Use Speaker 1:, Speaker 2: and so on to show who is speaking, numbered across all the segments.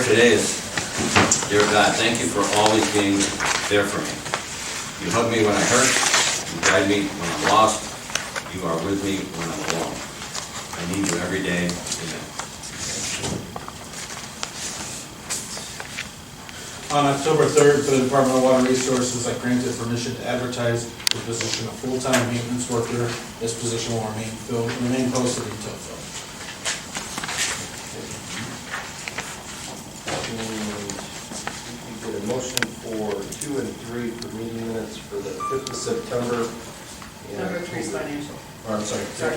Speaker 1: today is, dear God, thank you for always being there for me. You hug me when I hurt, you guide me when I'm lost, you are with me when I'm alone. I need you every day. Amen.
Speaker 2: On October 3rd, for the Department of Water Resources, I granted permission to advertise the position of full-time maintenance worker. This position will remain posted until filled.
Speaker 3: We get a motion for 2 and 3 for meeting minutes for the 5th of September. and
Speaker 4: Number 3 is financial.
Speaker 3: Or, I'm sorry.
Speaker 4: Sorry.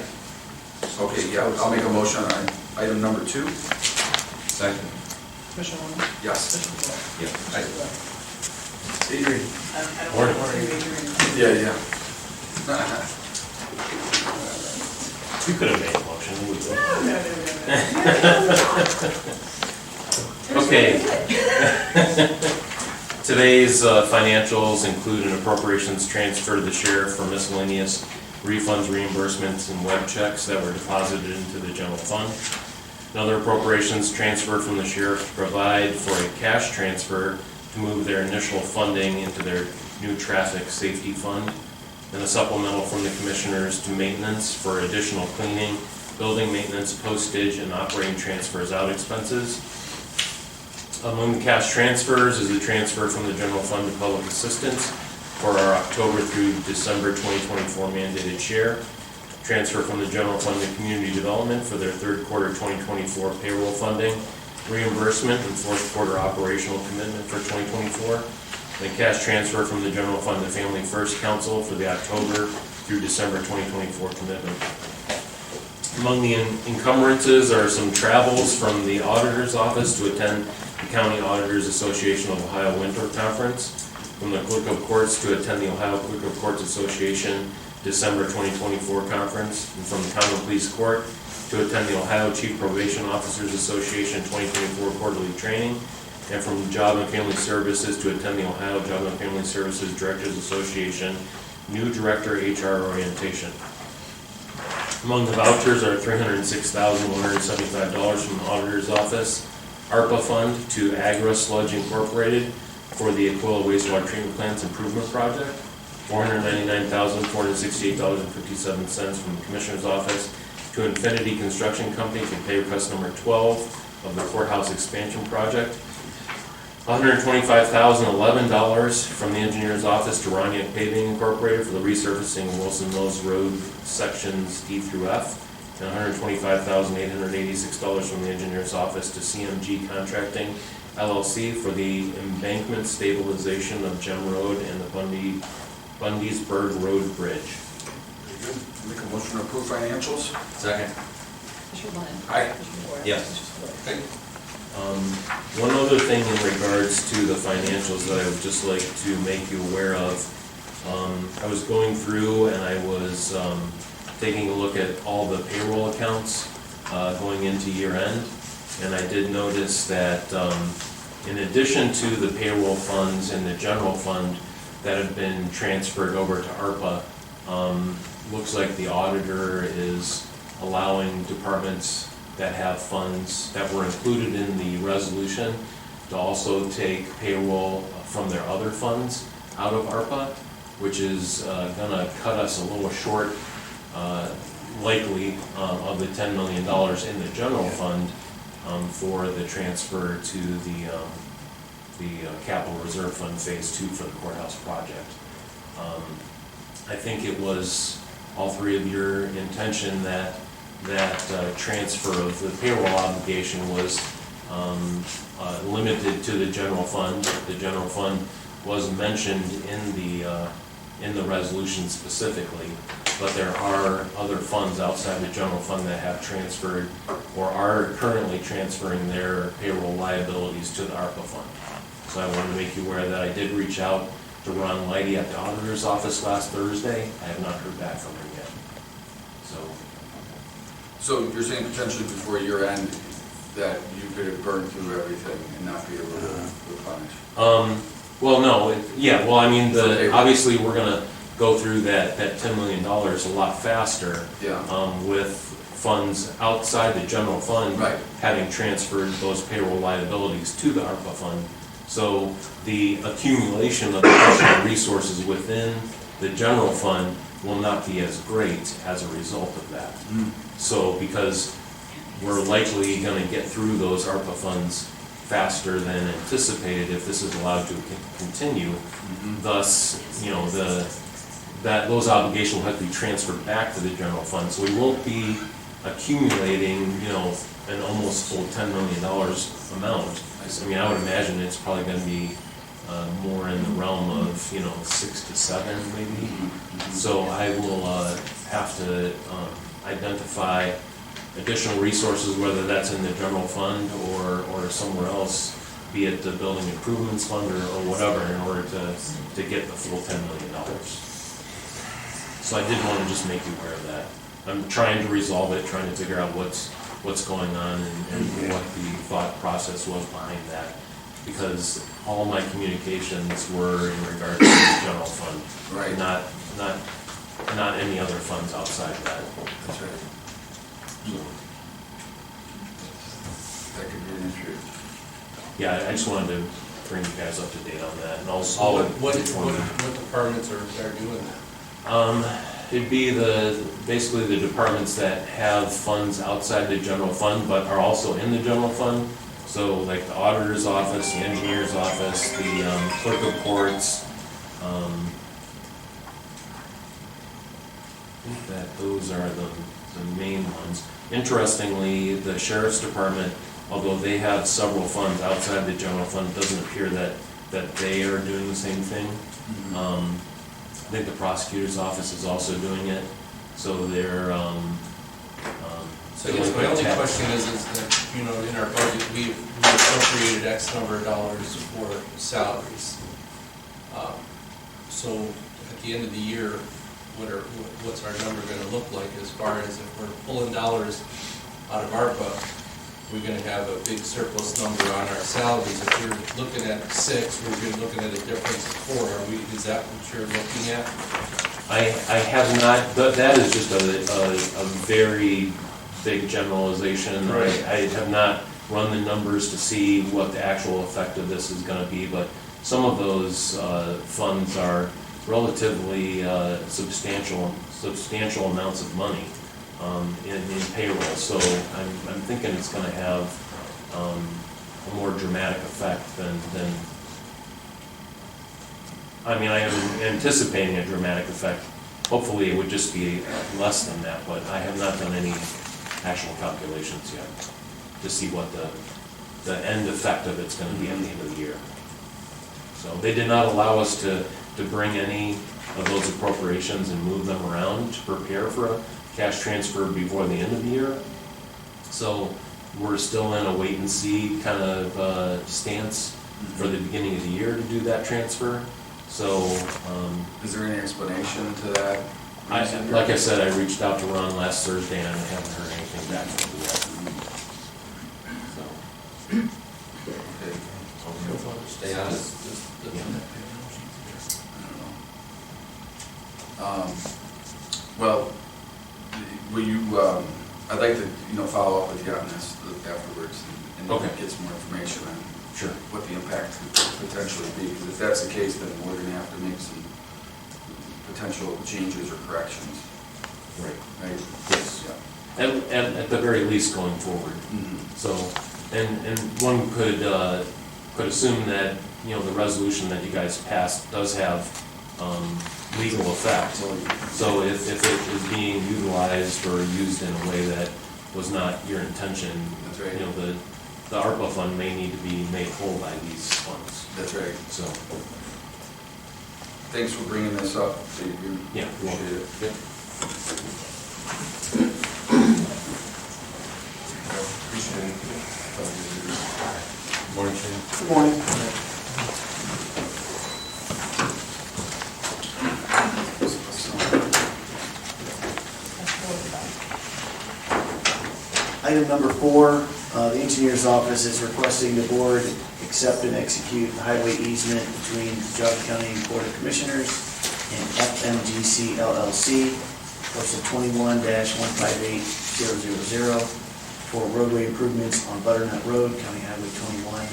Speaker 5: Okay, yeah, I'll make a motion on item number 2.
Speaker 1: Second.
Speaker 4: Commissioner Warren?
Speaker 5: Yes.
Speaker 4: Commissioner Boyle?
Speaker 1: Yeah.
Speaker 5: Adrian.
Speaker 4: I don't
Speaker 1: Morning.
Speaker 4: want to read your.
Speaker 5: Yeah.
Speaker 6: You could have made a motion. We would.
Speaker 4: No.
Speaker 6: Okay. Today's financials include an appropriations transfer to the sheriff for miscellaneous refunds, reimbursements, and web checks that were deposited into the general fund. Another appropriations transfer from the sheriff to provide for a cash transfer to move their initial funding into their new traffic safety fund. And a supplemental from the commissioners to maintenance for additional cleaning, building maintenance, postage, and operating transfers out expenses. Among the cash transfers is a transfer from the general fund to public assistance for our October through December 2024 mandated share. Transfer from the general fund to community development for their third quarter 2024 payroll funding, reimbursement, and fourth quarter operational commitment for 2024. The cash transfer from the general fund to Family First Council for the October through December 2024 commitment. Among the encumbrances are some travels from the auditor's office to attend the County Auditors Association of Ohio Winter Conference, from the Clerk of Courts to attend the Ohio Clerk of Courts Association December 2024 conference, and from the Common Police Court to attend the Ohio Chief Probation Officers Association 2024 quarterly training, and from Job and Family Services to attend the Ohio Job and Family Services Directors Association new Director HR orientation. Among the vouchers are $306,175 from the Auditor's Office, ARPA Fund to Agra Sludge Incorporated for the Aquila Wastewater Treatment Plant's Improvement Project, $499,468.57 from the Commissioner's Office to Infinity Construction Company for pay request number 12 of the Courthouse Expansion Project, $125,011 from the Engineer's Office to Roniak Paving Incorporated for the resurfacing of Wilson Mills Road sections D through F, and $125,886 from the Engineer's Office to CMG Contracting LLC for the embankment stabilization of Gem Road and the Bundiesburg Road Bridge.
Speaker 5: Very good. Make a motion to approve financials.
Speaker 1: Second.
Speaker 4: Commissioner Lyon?
Speaker 5: Aye.
Speaker 4: Commissioner Boyle?
Speaker 1: Yes.
Speaker 4: Commissioner Spillier?
Speaker 6: One other thing in regards to the financials that I would just like to make you aware of. I was going through and I was taking a look at all the payroll accounts going into year end. And I did notice that in addition to the payroll funds and the general fund that have been transferred over to ARPA, looks like the auditor is allowing departments that have funds that were included in the resolution to also take payroll from their other funds out of ARPA, which is gonna cut us a little short, likely, of the $10 million in the general fund for the transfer to the Capital Reserve Fund Phase 2 for the courthouse project. I think it was all three of your intention that transfer of the payroll obligation was limited to the general fund. The general fund was mentioned in the resolution specifically, but there are other funds outside the general fund that have transferred or are currently transferring their payroll liabilities to the ARPA fund. So I wanted to make you aware that I did reach out to Ron Leidy at the auditor's office last Thursday. I have not heard back from him yet.
Speaker 5: So you're saying potentially before year end that you could have burned through everything and not be able to replenish?
Speaker 6: Well, no, well, I mean,
Speaker 5: Okay.
Speaker 6: obviously, we're gonna go through that $10 million a lot faster.
Speaker 5: Yeah.
Speaker 6: With funds outside the general fund.
Speaker 5: Right.
Speaker 6: Having transferred those payroll liabilities to the ARPA fund. So the accumulation of additional resources within the general fund will not be as great as a result of that. So because we're likely gonna get through those ARPA funds faster than anticipated if this is allowed to continue. Thus, those obligations will have to be transferred back to the general fund. So we won't be accumulating, an almost full $10 million amount. I mean, I would imagine it's probably gonna be more in the realm of, 6 to 7 maybe. So I will have to identify additional resources, whether that's in the general fund or somewhere else, be it the building improvements fund or whatever, in order to get the full $10 million. So I did want to just make you aware of that. I'm trying to resolve it, trying to figure out what's going on and what the thought process was behind that. Because all my communications were in regard to the general fund.
Speaker 5: Right.
Speaker 6: Not any other funds outside of that.
Speaker 5: That's right. That could be an issue.
Speaker 6: Yeah, I just wanted to bring you guys up to date on that, and also.
Speaker 2: What departments are doing that?
Speaker 6: It'd be basically the departments that have funds outside the general fund, but are also in the general fund. So like the auditor's office, the engineer's office, the clerk of courts. I think that those are the main ones. Interestingly, the sheriff's department, although they have several funds outside the general fund, it doesn't appear that they are doing the same thing. I think the prosecutor's office is also doing it, so they're,
Speaker 2: So I guess my only question is that, in our budget, we appropriated X number of dollars for salaries. So at the end of the year, what's our number gonna look like as far as if we're pulling dollars out of ARPA, we're gonna have a big surplus number on our salaries. If we're looking at 6, we're gonna be looking at a difference of 4. Is that what you're looking at?
Speaker 6: I have not, that is just a very big generalization.
Speaker 2: Right.
Speaker 6: I have not run the numbers to see what the actual effect of this is gonna be, but some of those funds are relatively substantial amounts of money in payroll. So I'm thinking it's gonna have a more dramatic effect than I am anticipating a dramatic effect. Hopefully it would just be less than that, but I have not done any actual calculations yet to see what the end effect of it's gonna be at the end of the year. So they did not allow us to bring any of those appropriations and move them around to prepare for a cash transfer before the end of the year. So we're still in a wait and see kind of stance for the beginning of the year to do that transfer. So,
Speaker 5: Is there any explanation to that?
Speaker 6: like I said, I reached out to Ron last Thursday and I haven't heard anything back from him yet.
Speaker 5: Okay.
Speaker 1: Stay on it.
Speaker 5: Well, will you, I'd like to, follow up with you on this afterwards and
Speaker 6: Okay.
Speaker 5: get some more information on
Speaker 6: Sure.
Speaker 5: what the impact could potentially be, because if that's the case, then we're gonna have to make some potential changes or corrections,
Speaker 6: Right.
Speaker 5: right?
Speaker 6: Yes.
Speaker 5: Yeah.
Speaker 6: At the very least going forward. So, and one could assume that, the resolution that you guys passed does have legal effect. So if it is being utilized or used in a way that was not your intention,
Speaker 5: That's right.
Speaker 6: The ARPA fund may need to be made whole by these funds.
Speaker 5: That's right.
Speaker 6: So,
Speaker 5: Thanks for bringing this up, Steve.
Speaker 6: yeah.
Speaker 5: Appreciate it.
Speaker 6: Yep.
Speaker 5: Appreciate it.
Speaker 1: Morning, Shane.
Speaker 3: Good morning.
Speaker 7: Item number 4, the engineer's office is requesting the board accept and execute the highway easement between Geauga County Board of Commissioners and FMGC LLC parcel 21-158000 for roadway improvements on Butternut Road, County Highway 21, in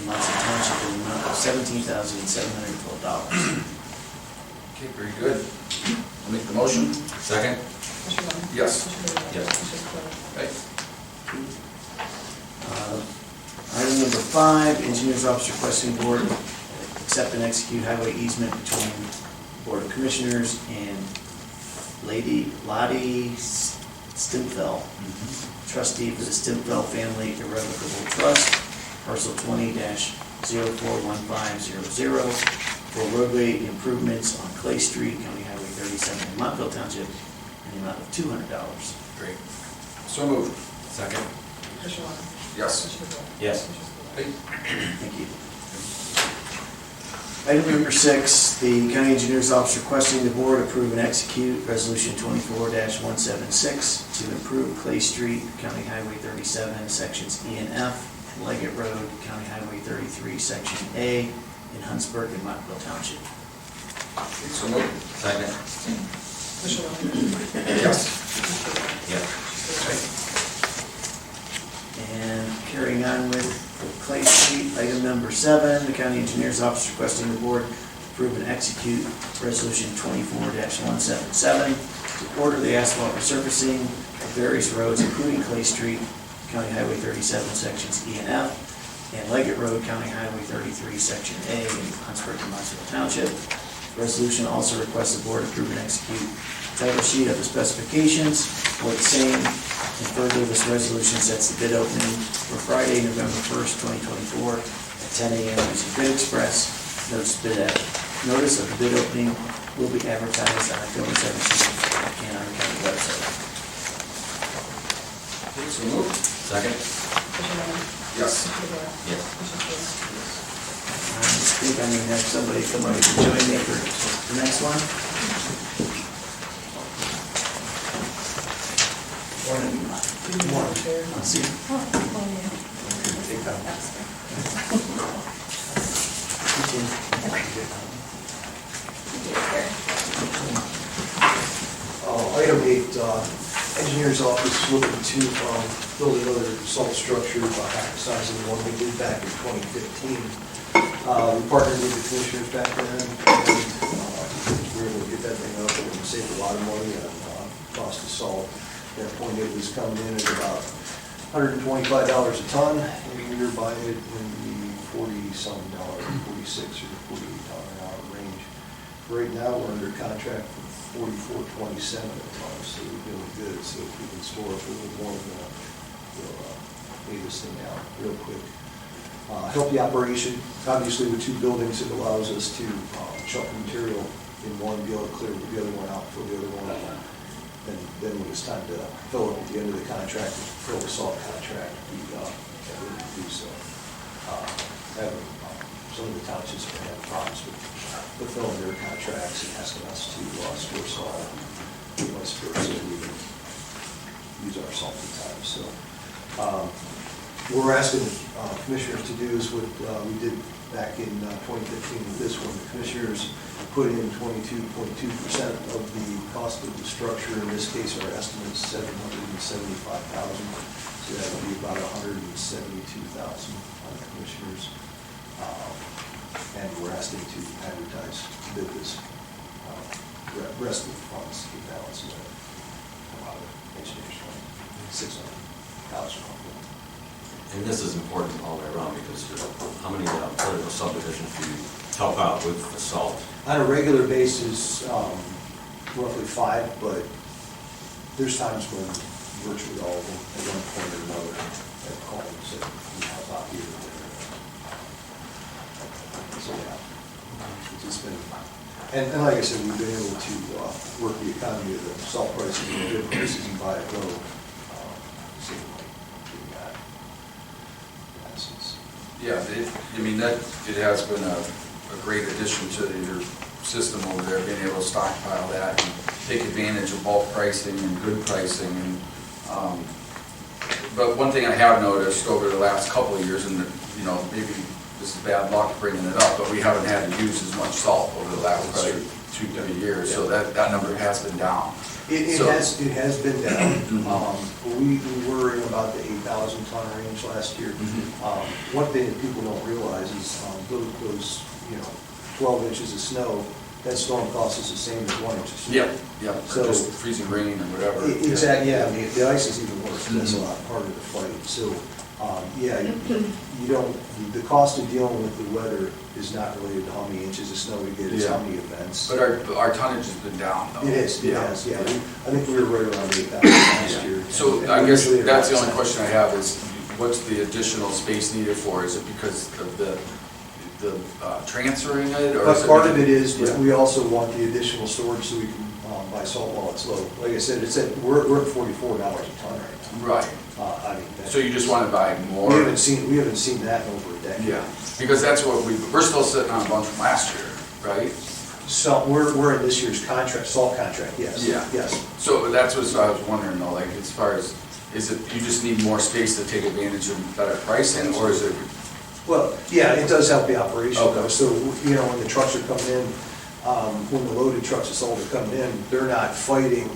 Speaker 7: Munson Township, in the amount of $17,712.
Speaker 5: Okay, very good. I'll make the motion.
Speaker 1: Second?
Speaker 4: Commissioner Lennon?
Speaker 5: Yes.
Speaker 4: Commissioner Rea?
Speaker 1: Yes.
Speaker 4: Commissioner Spillier?
Speaker 5: Right.
Speaker 7: Item number 5, Engineers Office requesting board accept and execute highway easement between Board of Commissioners and Lottie Stimfel, trustee for the Stimfel Family Irrevocable Trust, parcel 20-041500, for roadway improvements on Clay Street, County Highway 37 in Montville Township, in the amount of $200.
Speaker 5: Great. So moved.
Speaker 1: Second?
Speaker 4: Commissioner Lennon?
Speaker 5: Yes.
Speaker 4: Commissioner Rea?
Speaker 1: Yes.
Speaker 4: Commissioner Spillier?
Speaker 5: Right.
Speaker 7: Thank you. Item number 6, the County Engineers Office requesting the board approve and execute Resolution 24-176 to improve Clay Street, County Highway 37, Sections E and F, and Leggett Road, County Highway 33, Section A, in Huntsburg and Montville Township.
Speaker 5: So moved.
Speaker 1: Second?
Speaker 4: Commissioner Lennon?
Speaker 5: Yes.
Speaker 4: Commissioner Rea?
Speaker 1: Yes.
Speaker 7: And carrying on with Clay Street, item number 7, the County Engineers Office requesting the board approve and execute Resolution 24-177 to order the asphalt resurfacing of various roads, including Clay Street, County Highway 37, Sections E and F, and Leggett Road, County Highway 33, Section A, in Huntsburg and Montville Township. Resolution also requests the board approve and execute title sheet of the specifications for the same, and further, this resolution sets the bid opening for Friday, November 1st, 2024, at 10 a.m. using Bid Express. Notice of the bid opening will be advertised on October 17th at Canaanawha County website.
Speaker 5: So moved.
Speaker 1: Second?
Speaker 4: Commissioner Lennon?
Speaker 5: Yes.
Speaker 4: Commissioner Rea?
Speaker 1: Yes.
Speaker 4: Commissioner Spillier?
Speaker 7: I think I may have somebody come up and join me for the next one. Morning. Let's see.
Speaker 3: Item 8, Engineer's Office is looking to build another salt structure about half the size of the one we did back in 2015. We partnered with the commissioners back then, and we were able to get that thing up, and we saved a lot of money on cost of salt. At that point, it was coming in at about $125 a ton, and we were buying it in the $40-some, $46 or $48 an hour range. Right now, we're under contract for $44.27 a ton, so we're doing good. So if we can store up a little more, we'll pay this thing out real quick. Help the operation. Obviously, with 2 buildings, it allows us to chuck material in one, be able to clear the other one out, fill the other one out. And then when it's time to fill it at the end of the contract, fill the salt contract, we able to do so. Some of the townships have had problems with fulfilling their contracts and asking us to store salt, and vice versa, we would use our salt at times. So what we're asking commissioners to do is what we did back in 2015 with this one. The commissioners put in 22.2% of the cost of the structure. In this case, our estimate is $775,000, so that would be about $172,000 on the commissioners. And we're asking to advertise to bid this rest of the funds, the balance of that, come out of engineers' fund, $600,000.
Speaker 1: And this is important all the way around because how many political subdivisions do you help out with the salt?
Speaker 3: On a regular basis, roughly 5, but there's times when virtually all of them, at one point or another, have called and said, "We help out here." So, yeah, it's just been, and like I said, we've been able to work the economy of the salt prices and the good prices and buy it low. So, doing that, in essence.
Speaker 5: Yeah, I mean, it has been a great addition to your system over there, being able to stockpile that and take advantage of bulk pricing and good pricing. And but one thing I have noticed over the last couple of years, and maybe this is bad luck bringing it up, but we haven't had to use as much salt over the last 2-3 years, so that number has been down.
Speaker 3: It
Speaker 5: So-
Speaker 3: has been down. We were in about the 8,000 ton range last year. One thing that people don't realize is those 12 inches of snow, that storm cost us the same as 1 inch of snow.
Speaker 5: Yeah,
Speaker 3: So-
Speaker 5: just freezing rain or whatever.
Speaker 3: Exactly, yeah, the ice is even worse, that's a lot harder to fight. So, yeah, you don't, the cost of dealing with the weather is not related to how many inches of snow we get, it's how
Speaker 5: Yeah.
Speaker 3: many events.
Speaker 5: But our tonnage has been down, though.
Speaker 3: It has, yeah. I think we were right around 8,000 last year.
Speaker 5: So
Speaker 3: And
Speaker 5: I guess
Speaker 3: usually
Speaker 5: that's the
Speaker 3: around
Speaker 5: only question I have is, what's the additional space needed for? Is it because of the transferring it, or is
Speaker 3: But
Speaker 5: it?
Speaker 3: part of it is, but
Speaker 5: Yeah.
Speaker 3: we also want the additional storage so we can buy salt while it's low. Like I said, we're at $44 a ton right
Speaker 5: Right,
Speaker 3: now. I mean,
Speaker 5: so you just want to buy more?
Speaker 3: we haven't seen that in over a decade.
Speaker 5: Yeah, because that's what we're still sitting on a bunch from last year, right?
Speaker 3: So we're in this year's contract, salt contract, yes.
Speaker 5: Yeah.
Speaker 3: Yes.
Speaker 5: So that's what I was wondering though, like as far as, is it, you just need more space to take advantage of better pricing, or is it?
Speaker 3: Well, yeah, it does help the operation
Speaker 5: Okay.
Speaker 3: though. So, when the trucks are coming in, when the loaded trucks of salt are coming in, they're not fighting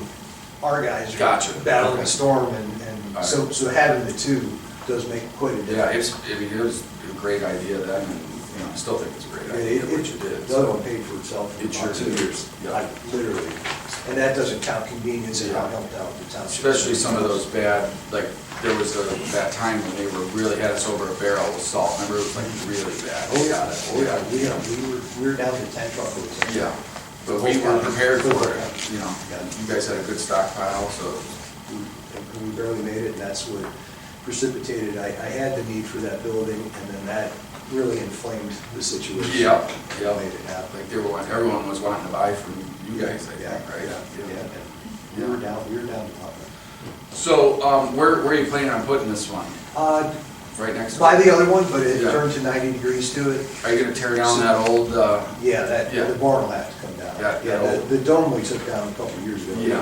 Speaker 3: our guys.
Speaker 5: Gotcha.
Speaker 3: Battling
Speaker 5: Okay.
Speaker 3: the storm and
Speaker 5: All right.
Speaker 3: so having the two does make quite a
Speaker 5: Yeah,
Speaker 3: difference.
Speaker 5: it was a great idea then, and, I still think it's a great idea, what you did.
Speaker 3: The other one paid for itself in
Speaker 5: It
Speaker 3: about
Speaker 5: sure
Speaker 3: 2
Speaker 5: did.
Speaker 3: years,
Speaker 5: Yeah.
Speaker 3: like literally. And that doesn't count convenience and how it helped out the township.
Speaker 5: Especially some of those bad, like, there was that time when they really had us over a barrel with salt, remember, it was like really bad.
Speaker 3: Oh, yeah, we were down to 10 truckloads.
Speaker 5: Yeah, but we were prepared for it, you guys had a good stockpile, so,
Speaker 3: We barely made it, and that's what precipitated, I had the need for that building, and then that really inflamed the situation.
Speaker 5: yeah.
Speaker 3: Made it happen.
Speaker 5: Like, everyone was wanting to buy from you guys, I think, right?
Speaker 3: Yeah, and we were down to nothing.
Speaker 5: So, where are you planning on putting this one? Right next to
Speaker 3: By
Speaker 5: it?
Speaker 3: the other one, but it
Speaker 5: Yeah.
Speaker 3: turned to 90 degrees to it.
Speaker 5: Are you gonna tear down that old,
Speaker 3: Yeah,
Speaker 5: Yeah.
Speaker 3: the barn will have to come down.
Speaker 5: That
Speaker 3: Yeah,
Speaker 5: old-
Speaker 3: the dome we took down a couple of years ago.
Speaker 5: Yeah.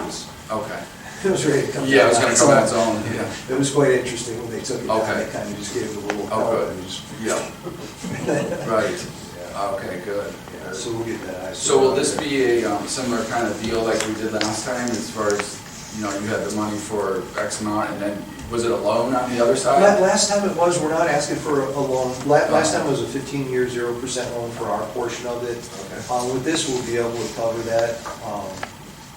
Speaker 5: okay.
Speaker 3: It was ready to come down.
Speaker 5: Yeah, it's gonna come on its own, yeah.
Speaker 3: It was quite interesting when they took it down,
Speaker 5: Okay.
Speaker 3: they kind of just gave it a little
Speaker 5: Oh,
Speaker 3: help
Speaker 5: good.
Speaker 3: and just.
Speaker 5: Yeah. Right, okay, good.
Speaker 3: Yeah, so we'll get that.
Speaker 5: So will this be a similar kind of deal like we did last time, as far as, you had the money for X amount, and then, was it a loan on the other side?
Speaker 3: Last time it was, we're not asking for a loan. Last time it was a 15-year, 0% loan for our portion of it.
Speaker 5: Okay.
Speaker 3: With this, we'll be able to cover that.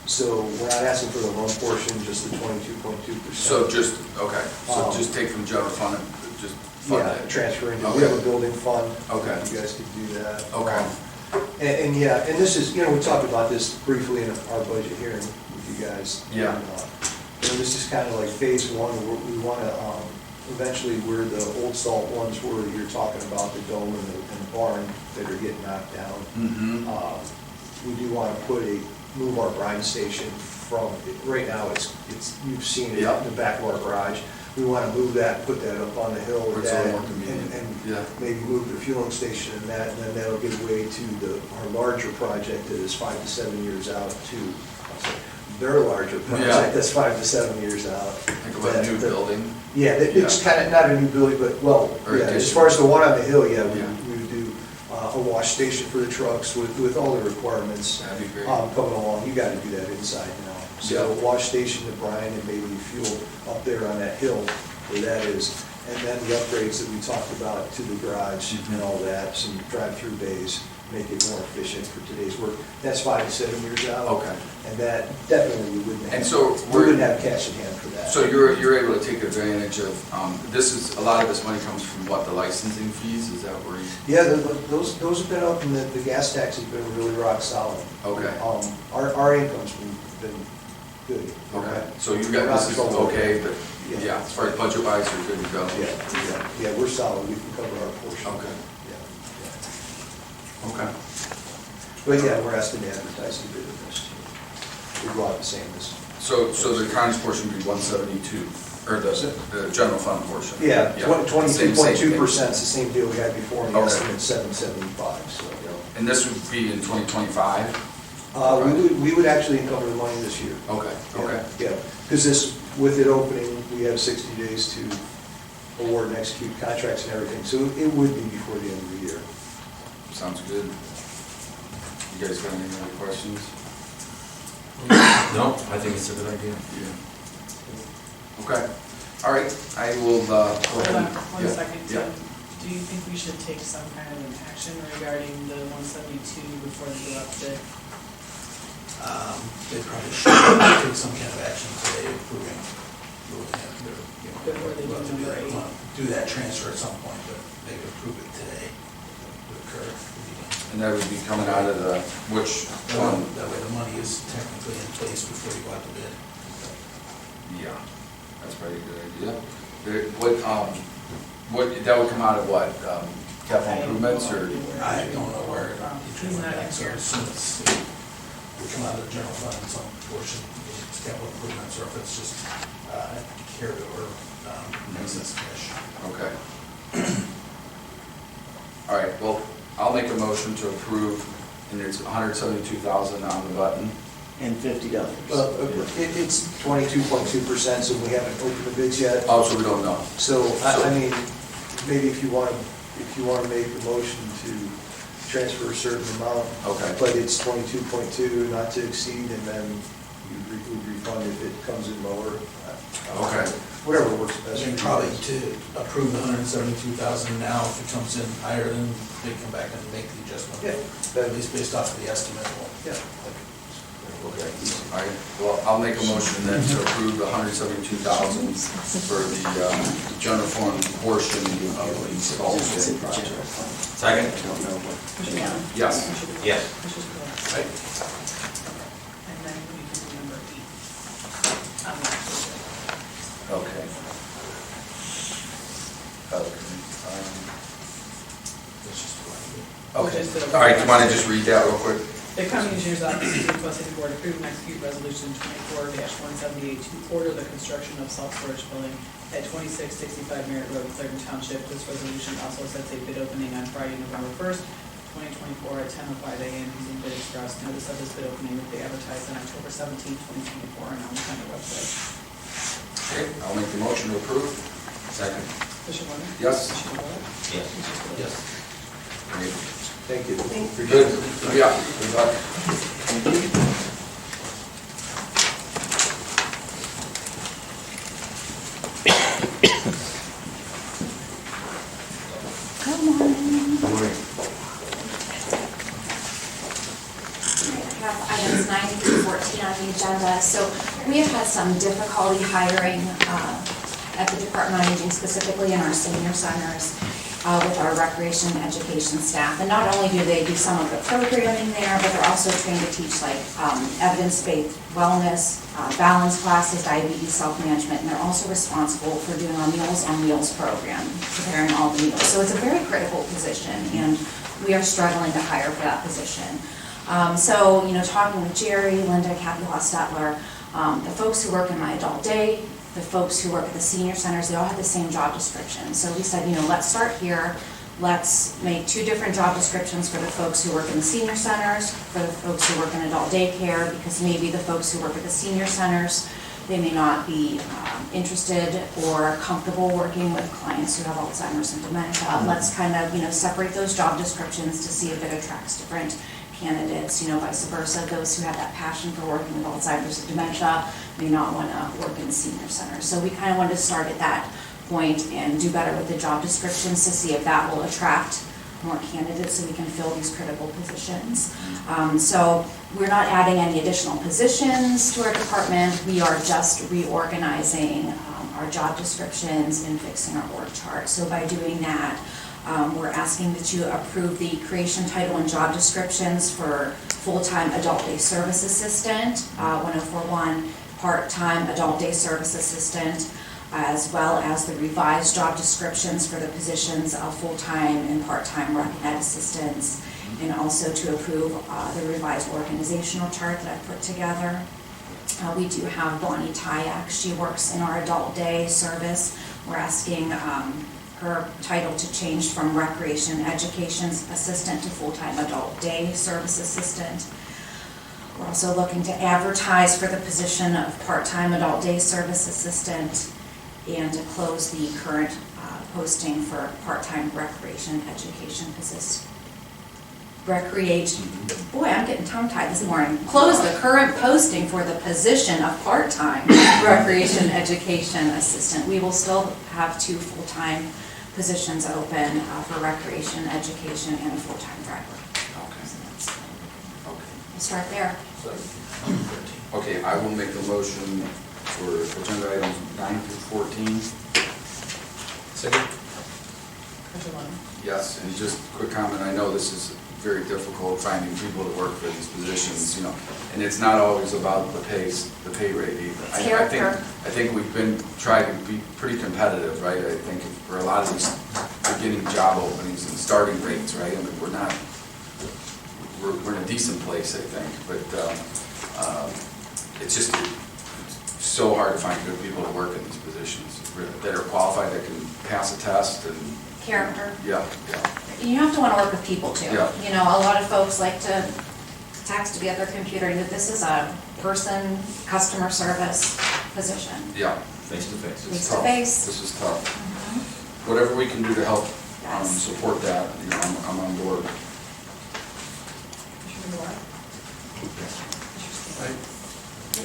Speaker 3: So we're not asking for the loan portion, just the 22.2%.
Speaker 5: So just, okay, so
Speaker 3: Um,
Speaker 5: just take from general fund and just fund
Speaker 3: Yeah,
Speaker 5: it?
Speaker 3: transfer into, we have a
Speaker 5: Okay.
Speaker 3: building fund.
Speaker 5: Okay.
Speaker 3: You guys could do that.
Speaker 5: Okay.
Speaker 3: And yeah, and this is, we talked about this briefly in our budget hearing with you guys.
Speaker 5: Yeah.
Speaker 3: And this is kind of like phase one, where we want to, eventually where the old salt ones were, you're talking about the dome and the barn that are getting knocked down.
Speaker 5: Mm-hmm.
Speaker 3: We do want to move our brine station from, right now, you've seen it
Speaker 5: Yep.
Speaker 3: in the back of our garage. We want to move that, put that up on the hill
Speaker 5: Where
Speaker 3: with
Speaker 5: it's a
Speaker 3: that,
Speaker 5: little more convenient.
Speaker 3: and
Speaker 5: Yeah.
Speaker 3: maybe move the fueling station and that, and then that'll give way to our larger project that is 5 to 7 years out to, their larger
Speaker 5: Yeah.
Speaker 3: project that's 5 to 7 years out.
Speaker 5: Think about a new
Speaker 3: That-
Speaker 5: building.
Speaker 3: Yeah, it's kind of, not a new building, but, well,
Speaker 5: Or
Speaker 3: yeah, as
Speaker 5: addition.
Speaker 3: far as the one on the hill, yeah, we
Speaker 5: Yeah.
Speaker 3: would do a wash station for the trucks with all the requirements.
Speaker 5: That'd be great.
Speaker 3: Coming along, you gotta do that inside now. So
Speaker 5: Yeah.
Speaker 3: wash station, the brine, and maybe fuel up there on that hill where that is. And then the upgrades that we talked about to the garage and all that, some drive-through bays, make it more efficient for today's work. That's 5 to 7 years out.
Speaker 5: Okay.
Speaker 3: And that definitely we wouldn't have.
Speaker 5: And so
Speaker 3: We wouldn't have cash in hand for that.
Speaker 5: So you're able to take advantage of, a lot of this money comes from what, the licensing fees, is that where you?
Speaker 3: Yeah, those have been up, and the gas tax has been really rock solid.
Speaker 5: Okay.
Speaker 3: Our income's been good.
Speaker 5: Okay, so you got, this is okay, but,
Speaker 3: Yeah.
Speaker 5: yeah, as far as budget wise, you're good to go?
Speaker 3: Yeah, we're solid, we can cover our portion.
Speaker 5: Okay.
Speaker 3: Yeah.
Speaker 5: Okay.
Speaker 3: But yeah, we're asking to advertise the bid of this. We go out the same as.
Speaker 5: So the county's portion would be 172, or the general fund portion?
Speaker 3: Yeah,
Speaker 5: Same
Speaker 3: 22.2%
Speaker 5: thing.
Speaker 3: is the same deal we had before, and the
Speaker 5: Okay.
Speaker 3: estimate's 775, so.
Speaker 5: And this would be in 2025?
Speaker 3: We would actually encumber the money this year.
Speaker 5: Okay, okay.
Speaker 3: Yeah, because this, with it opening, we have 60 days to award and execute contracts and everything, so it would be before the end of the year.
Speaker 5: Sounds good. You guys got any other questions?
Speaker 1: No, I think it's a good idea.
Speaker 5: Yeah. Okay, all right, I will, go
Speaker 8: Hold
Speaker 5: ahead.
Speaker 8: on,
Speaker 5: and-
Speaker 8: one
Speaker 5: yeah,
Speaker 8: second,
Speaker 5: Yeah.
Speaker 8: Tim. Do you think we should take some kind of an action regarding the 172 before they go up to?
Speaker 9: They probably should take some kind of action today, approving, moving it, or, you know,
Speaker 8: Before they do
Speaker 9: we'll have to
Speaker 8: number 8.
Speaker 9: do that transfer at some point, but they could approve it today, would occur.
Speaker 5: And that would be coming out of the, which one?
Speaker 9: That way the money is technically in place before you go out to bid.
Speaker 5: Yeah, that's probably a good idea. That would come out of what, capital improvements, or?
Speaker 9: I don't know where
Speaker 8: He's not in
Speaker 9: so
Speaker 8: here.
Speaker 9: as soon as it would come out of the general fund in some portion, it's capital improvements, or if it's just, carried over, excess cash.
Speaker 5: Okay. All right, well, I'll make a motion to approve, and it's $172,000 on the button.
Speaker 7: And $50.
Speaker 3: Well, it's 22.2%, so we haven't opened the bids yet.
Speaker 5: Oh, so we don't know.
Speaker 3: So, I mean, maybe if you want to make the motion to transfer a certain amount.
Speaker 5: Okay.
Speaker 3: But it's 22.2, not to exceed, and then you would refund if it comes in lower.
Speaker 5: Okay.
Speaker 3: Whatever works
Speaker 9: I
Speaker 3: best.
Speaker 9: think probably to approve the 172,000 now, if it comes in higher, then they come back and make the adjustment.
Speaker 3: Yeah.
Speaker 9: At least based off of the estimate.
Speaker 3: Yeah.
Speaker 5: Okay, all right, well, I'll make a motion then to approve the $172,000 for the general fund portion of the salt shed project.
Speaker 1: Second?
Speaker 4: Commissioner Young?
Speaker 5: Yes.
Speaker 4: Commissioner Rea?
Speaker 1: Yes.
Speaker 4: Commissioner Spillier?
Speaker 5: Right.
Speaker 8: And then we can do number 8. On that.
Speaker 5: Okay. Okay, all right, do you want to just read that real quick?
Speaker 8: The county engineer's office is requesting the board approve and execute resolution 24-178 to order the construction of self-storage building at 2665 Merritt Road, Clarendon Township. This resolution also sets a bid opening on Friday, November 1st, 2024 at 10:05 a.m. using Bid Express. Notice of this bid opening will be advertised on October 17th, 2024 and on the county website.
Speaker 5: Okay, I'll make the motion to approve.
Speaker 1: Second?
Speaker 8: Commissioner Warren?
Speaker 5: Yes.
Speaker 8: Commissioner Boyle?
Speaker 1: Yes.
Speaker 8: Commissioner Spillier?
Speaker 9: Yes.
Speaker 5: Great.
Speaker 3: Thank you.
Speaker 5: You're good. Yeah, good luck.
Speaker 10: I have items 9 through 14 on the agenda. So we have had some difficulty hiring at the Department on Aging, specifically in our senior centers, with our recreation and education staff. And not only do they do some of the programming there, but they're also trained to teach like evidence-based wellness, balance classes, diabetes, self-management, and they're also responsible for doing our Meals on Wheels program, preparing all the meals. So it's a very critical position, and we are struggling to hire for that position. So, talking with Jerry, Linda, Kathy Hostetler, the folks who work in my adult day, the folks who work at the senior centers, they all have the same job description. So we said, let's start here. Let's make 2 different job descriptions for the folks who work in the senior centers, for the folks who work in adult daycare, because maybe the folks who work at the senior centers, they may not be interested or comfortable working with clients who have Alzheimer's and dementia. Let's kind of, separate those job descriptions to see if it attracts different candidates, vice versa. Those who have that passion for working with Alzheimer's and dementia may not want to work in the senior center. So we kind of wanted to start at that point and do better with the job descriptions to see if that will attract more candidates so we can fill these critical positions. So we're not adding any additional positions to our department. We are just reorganizing our job descriptions and fixing our org chart. So by doing that, we're asking that you approve the creation title and job descriptions for full-time adult day service assistant, 1041, part-time adult day service assistant, as well as the revised job descriptions for the positions of full-time and part-time rec ed assistants, and also to approve the revised organizational chart that I put together. We do have Bonnie Tyak. She works in our adult day service. We're asking her title to change from recreation education assistant to full-time adult day service assistant. We're also looking to advertise for the position of part-time adult day service assistant and to close the current posting for part-time recreation education recreation, boy, I'm getting tongue-tied this morning. Close the current posting for the position of part-time recreation education assistant. We will still have 2 full-time positions open for recreation education and a full-time driver.
Speaker 5: Okay.
Speaker 10: So that's-
Speaker 5: Okay.
Speaker 10: We'll start there.
Speaker 5: Okay, I will make a motion for agenda items 9 through 14.
Speaker 2: Second?
Speaker 8: Commissioner Lennon?
Speaker 5: Yes, and just a quick comment, I know this is very difficult finding people to work for these positions, you know, and it's not always about the pay rate either.
Speaker 10: It's character.
Speaker 5: I think we've been trying to be pretty competitive, right? I think for a lot of these beginning job openings and starting rates, right? I mean, we're in a decent place, I think, but it's just so hard to find good people to work in these positions that are qualified, that can pass a test and.
Speaker 10: Character.
Speaker 5: Yeah.
Speaker 10: You have to want to work with people too.
Speaker 5: Yeah.
Speaker 10: You know, a lot of folks like to text via their computer. This is a person, customer service position.
Speaker 5: Yeah.
Speaker 1: Face to face.
Speaker 10: Face
Speaker 5: It's
Speaker 10: to
Speaker 5: tough.
Speaker 10: face.
Speaker 5: This is tough. Whatever we can do to help
Speaker 10: Yes.
Speaker 5: support that, you know, I'm on board.
Speaker 8: Commissioner Moore?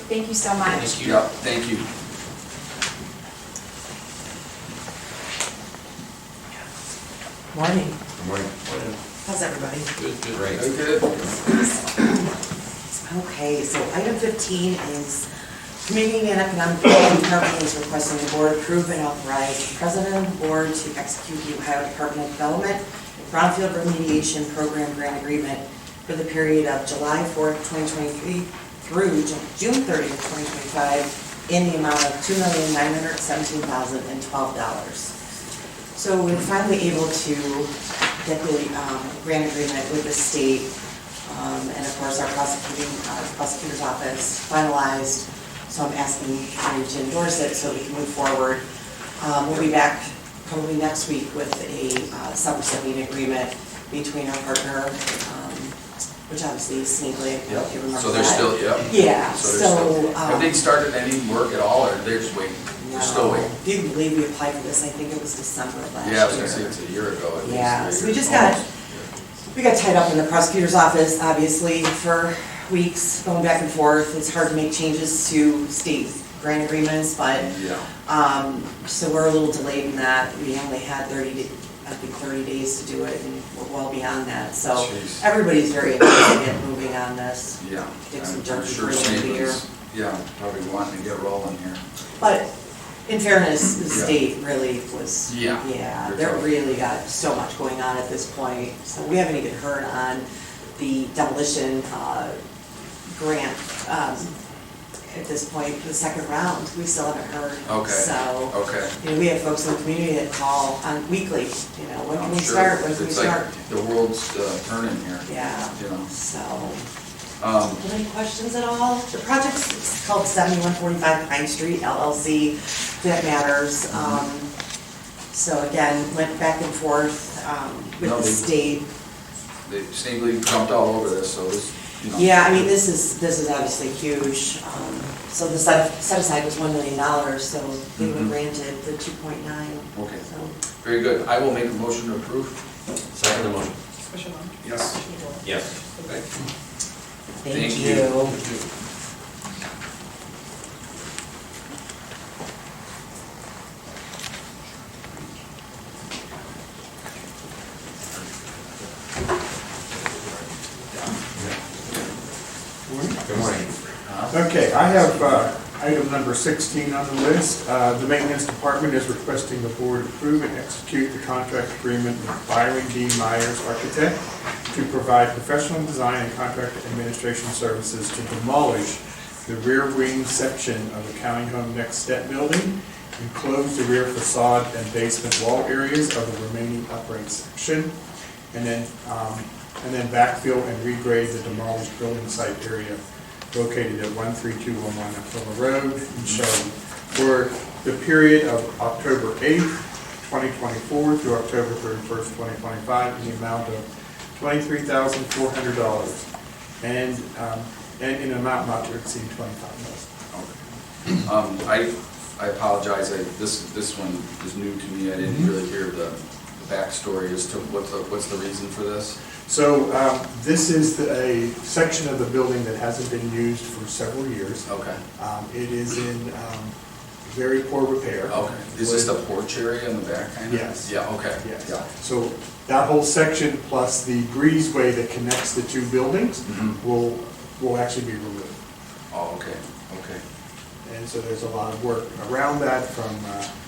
Speaker 10: Thank you so much.
Speaker 2: Thank you.
Speaker 5: Yeah, thank you.
Speaker 4: Morning.
Speaker 1: Good morning.
Speaker 4: How's everybody?
Speaker 2: Good, good.
Speaker 1: Great.
Speaker 5: Good.
Speaker 4: Okay, so item 15 is Community and Economic Development Department is requesting the board approve and authorize the president of the board to execute the Ohio Department of Development Brownfield Remediation Program Grant Agreement for the period of July 4th, 2023 through June 30th, 2025 in the amount of $2,917,012. So we're finally able to get the grant agreement with the state, and of course our prosecutor's office finalized. So I'm asking you to endorse it so we can move forward. We'll be back probably next week with a subrecipient agreement between our partner, which obviously is Sneakley. If you remember
Speaker 5: So they're
Speaker 4: that.
Speaker 5: still, yeah.
Speaker 4: Yeah,
Speaker 5: So they're still,
Speaker 4: so.
Speaker 5: have they started any work at all, or they're just waiting? They're still waiting?
Speaker 4: Do you believe we applied for this? I think it was December of last year.
Speaker 5: Yeah, I was gonna say it's a year ago at least.
Speaker 4: Yeah, so we just
Speaker 5: Almost.
Speaker 4: we got tied up in the prosecutor's office, obviously, for weeks, going back and forth. It's hard to make changes to state grant agreements, but,
Speaker 5: Yeah.
Speaker 4: so we're a little delayed in that. We only had 30 days to do it, and we're well beyond that. So
Speaker 5: Jeez.
Speaker 4: everybody's very interested in moving on this.
Speaker 5: Yeah.
Speaker 4: Take some
Speaker 5: I'm
Speaker 4: dirt
Speaker 5: sure
Speaker 4: before the end of the year.
Speaker 5: Staples, yeah, probably wanting to get rolling here.
Speaker 4: But in fairness, the
Speaker 5: Yeah.
Speaker 4: state really was,
Speaker 5: Yeah.
Speaker 4: yeah,
Speaker 5: They're
Speaker 4: they're
Speaker 5: tough.
Speaker 4: really got so much going on at this point. So we haven't even heard on the demolition grant at this point, the second round. We still haven't heard.
Speaker 5: Okay.
Speaker 4: So,
Speaker 5: Okay.
Speaker 4: you know, we have folks in the community that call on weekly, you know, when can
Speaker 5: I'm
Speaker 4: we
Speaker 5: sure.
Speaker 4: start, when can we
Speaker 5: It's like
Speaker 4: start?
Speaker 5: the world's turning here,
Speaker 4: Yeah,
Speaker 5: you know.
Speaker 4: so. Any questions at all? The project's it's called 7145 Pine Street LLC, if that matters. So again, went back and forth with
Speaker 5: No,
Speaker 4: the
Speaker 5: they-
Speaker 4: state.
Speaker 5: They Snavely jumped all over this, so this, you know.
Speaker 4: Yeah, I mean, this is obviously huge. So the set aside was $1 million, so they were
Speaker 5: Mhm.
Speaker 4: granted the 2.9.
Speaker 5: Okay.
Speaker 4: So,
Speaker 5: Very good. I will make a motion to approve.
Speaker 1: Second the motion.
Speaker 8: Commissioner Lennon?
Speaker 5: Yes.
Speaker 8: Commissioner Moore?
Speaker 1: Yes.
Speaker 8: Okay.
Speaker 4: thank
Speaker 5: Thank
Speaker 4: you.
Speaker 1: Good morning.
Speaker 11: Okay, I have item number 16 on the list. The Maintenance Department is requesting the board approve and execute the contract agreement with Byron D. Myers Architect to provide professional design and contract administration services to demolish the rear wing section of the County Home Next Step building and close the rear facade and basement wall areas of the remaining upright section, and then backfill and regrade the demolished building site area located at 13211 October Road in Shelby for the period of October 8th, 2024 through October 31st, 2025 in the amount of $23,400 and in an amount not to exceed $25 million.
Speaker 5: I apologize, this one is new to me, I didn't really hear the backstory as to what's the reason for this?
Speaker 11: So this is a section of the building that hasn't been used for several years.
Speaker 5: Okay.
Speaker 11: It is in very poor repair.
Speaker 5: Okay. Is this the porch area in the back, kind of?
Speaker 11: Yes.
Speaker 5: Yeah, okay.
Speaker 11: Yes.
Speaker 5: Yeah.
Speaker 11: So that whole section plus the breezeway that connects the two buildings
Speaker 5: Mhm.
Speaker 11: will actually be removed.
Speaker 5: Oh, okay, okay,
Speaker 11: And so there's a lot of work around that from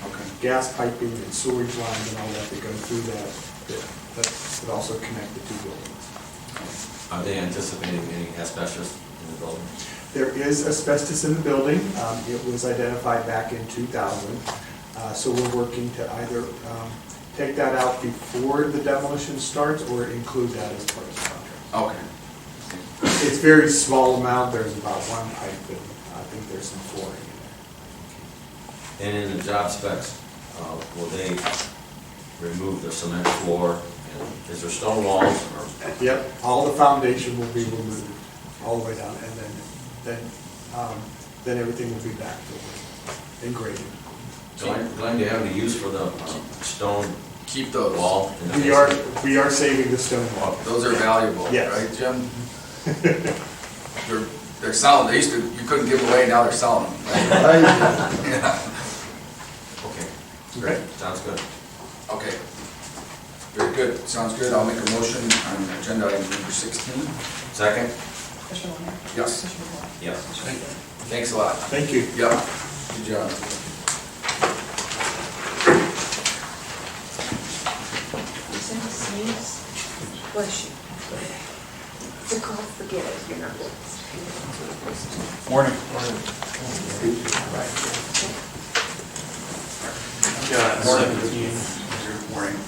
Speaker 5: okay.
Speaker 11: gas piping and sewage lines and all that that go through that would also connect the two buildings.
Speaker 1: Are they anticipating any asbestos in the building?
Speaker 11: There is asbestos in the building. It was identified back in 2000. So we're working to either take that out before the demolition starts or include that as part of the contract.
Speaker 5: Okay.
Speaker 11: It's very small amount. There's about one pipe and I think there's some flooring in there.
Speaker 1: And in the job specs, will they remove the cement floor? And is there stone walls or?
Speaker 11: Yep, all the foundation will be removed, all the way down, and then everything will be backfilled and graded.
Speaker 1: Glenn, do you have any use for the stone
Speaker 5: Keep those.
Speaker 1: wall? in the
Speaker 11: We are saving the stone wall.
Speaker 5: Those are valuable,
Speaker 11: Yes.
Speaker 5: right, Jim? They're selling, they used to, you couldn't give away, now they're selling them. Right? Yeah.
Speaker 1: Okay, great, sounds good.
Speaker 5: Okay. Very good, sounds good. I'll make a motion on agenda item number 16.
Speaker 1: Second?
Speaker 8: Commissioner Warren?
Speaker 5: Yes.
Speaker 8: Commissioner DeWort?
Speaker 1: Yes.
Speaker 8: Commissioner Spillier?
Speaker 5: Thanks a lot.
Speaker 11: Thank you.
Speaker 5: Yeah, good job.
Speaker 4: Bless you. The cough, forget it, you're not.
Speaker 12: Morning. Got 17, morning,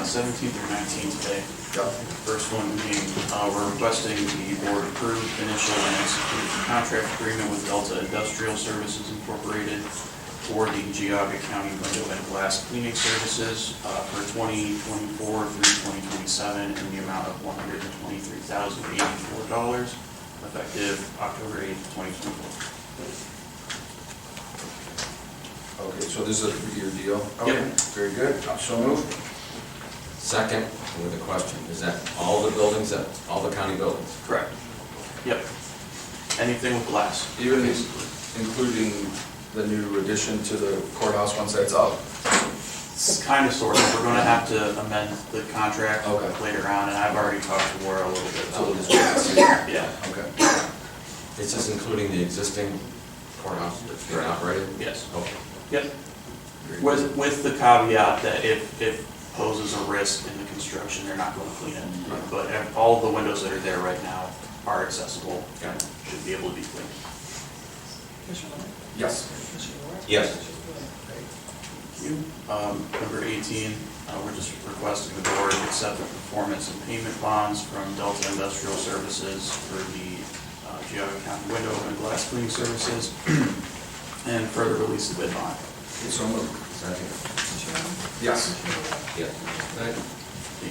Speaker 12: 17 through 19 today.
Speaker 5: Yeah.
Speaker 12: First one being, we're requesting the board approve, initial, and execute the contract agreement with Delta Industrial Services Incorporated for the Geauga County window and glass cleaning services for 2024 through 2027 in the amount of $123,084, effective October 8th, 2024.
Speaker 5: Okay, so this is a 3-year deal?
Speaker 12: Yep.
Speaker 5: Okay, very good. So moved.
Speaker 1: Second, with a question, is that all the buildings, all the county buildings?
Speaker 12: Correct. Yep. Anything with glass.
Speaker 5: Even including the new addition to the courthouse once that's up?
Speaker 12: Kind of, sort of. We're going to have to amend the contract
Speaker 5: Okay.
Speaker 12: later on, and I've already talked to Laura a little bit
Speaker 5: So we'll
Speaker 12: about
Speaker 5: just
Speaker 12: this.
Speaker 5: wait and see.
Speaker 12: Yeah,
Speaker 5: Okay.
Speaker 1: Is this including the existing courthouse that's being operated?
Speaker 12: yes.
Speaker 1: Okay.
Speaker 12: Yep.
Speaker 5: Very good.
Speaker 12: With the caveat that if poses a risk in the construction, they're not going to clean it. But all of the windows that are there right now are accessible and should be able to be cleaned.
Speaker 8: Commissioner Warren?
Speaker 5: Yes.
Speaker 8: Commissioner DeWort?
Speaker 1: Yes.
Speaker 8: Commissioner Spillier?
Speaker 12: Number 18, we're just requesting the board accept the performance and payment bonds from Delta Industrial Services for the Geauga County window and glass cleaning services and further release the bid bond.
Speaker 5: So moved.
Speaker 1: Second?
Speaker 8: Commissioner Warren?
Speaker 5: Yes.
Speaker 1: Yes.
Speaker 12: Thank you. And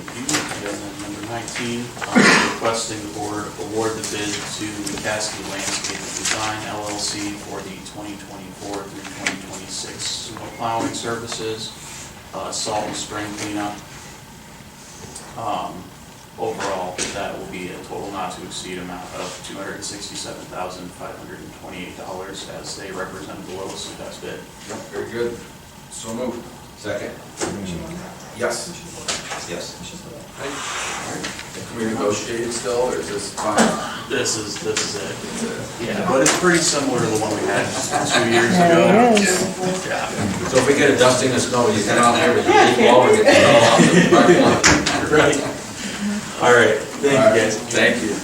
Speaker 12: then number 19, requesting the board award the bid to McCaskey Landscape Design LLC for the 2024 through 2026 snow plowing services, salt and spring cleanup. Overall, that will be a total not to exceed amount of $267,528 as they represent the lowest and best bid.
Speaker 5: Yep, very good. So moved.
Speaker 1: Second?
Speaker 8: Commissioner Warren?
Speaker 5: Yes.
Speaker 8: Commissioner DeWort?
Speaker 1: Yes.
Speaker 8: Commissioner Spillier?
Speaker 5: Can we negotiate it still, or is this fine?
Speaker 12: This is it. Yeah, but it's pretty similar to the one we had 2 years ago. Yeah.
Speaker 1: So if we get a dusting of snow, you get out there with your deep wall, we get the snow off the parking lot.
Speaker 12: Right. All right, thank you guys.
Speaker 5: Thank you.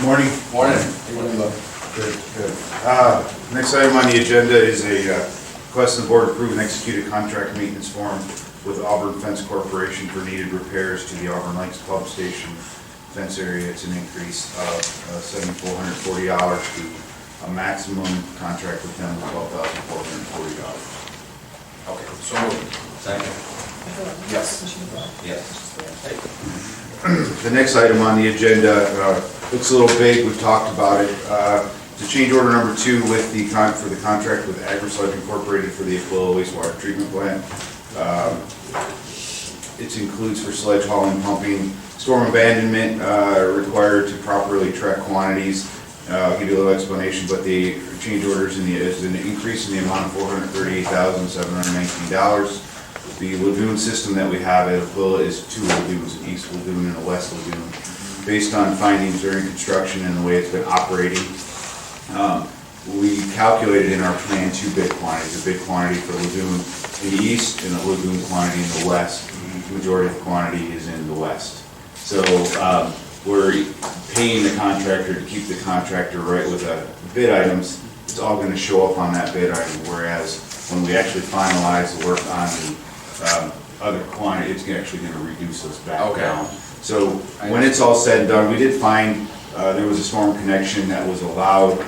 Speaker 13: Morning.
Speaker 5: Morning.
Speaker 13: Good, good. Next item on the agenda is a request the board approve and execute a contract maintenance form with Auburn Fence Corporation for needed repairs to the Auburn Lakes Pump Station fence area. It's an increase of $7,440 to a maximum contract with them of $12,440.
Speaker 5: Okay, so moved.
Speaker 1: Second?
Speaker 8: Commissioner Warren?
Speaker 5: Yes.
Speaker 8: Commissioner DeWort?
Speaker 1: Yes.
Speaker 8: Commissioner Spillier?
Speaker 13: The next item on the agenda looks a little big, we've talked about it. To change order number 2 with for the contract with AgriSludge Incorporated for the Aquila wastewater treatment plant. It includes for sledge hauling, pumping, storm abandonment, required to properly track quantities. I'll give you a little explanation, but the change orders is an increase in the amount of $438,719. The lagoon system that we have at Aquila is 2 lagoons, an east lagoon and a west lagoon. Based on findings during construction and the way it's been operating, we calculated in our plan 2 bid quantities, a bid quantity for lagoon in the east and a lagoon quantity in the west. The majority of the quantity is in the west. So we're paying the contractor to keep the contractor right with the bid items. It's all going to show up on that bid item, whereas when we actually finalize the work on the other quantity, it's actually going to reduce us back down. So when it's all said and done, we did find there was a storm connection that was allowed,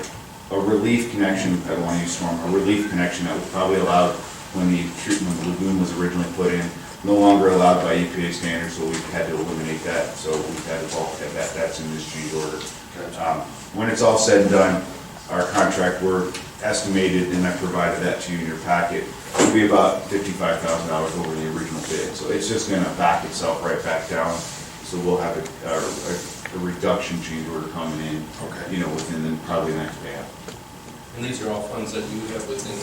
Speaker 13: a relief connection, I don't want to use storm, a relief connection that was probably allowed when the lagoon was originally put in, no longer allowed by EPA standards, so we've had to eliminate that. So we've had to bulk at that, that's in this change order. When it's all said and done, our contract work estimated, and I provided that to you in your packet, will be about $55,000 over the original bid. So it's just gonna back itself right back down. So we'll have a reduction change order coming in, you know, within probably the next day.
Speaker 2: And these are all funds that you have within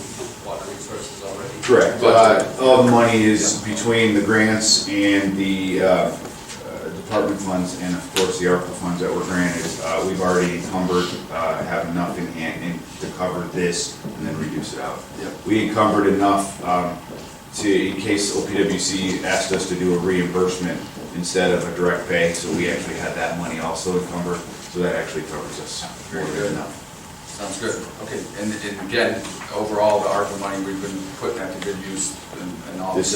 Speaker 2: water resources already?
Speaker 13: Correct. All the money is between the grants and the department funds, and of course the ARPA funds that were granted. We've already encumbered, have enough in hand to cover this and then reduce it out. We encumbered enough in case OPWC asked us to do a reimbursement instead of a direct pay, so we actually had that money also encumbered, so that actually covers us.
Speaker 5: Very good enough. Sounds good. Okay, and again, overall, the ARPA money, we've been putting that to good use and all.
Speaker 13: It's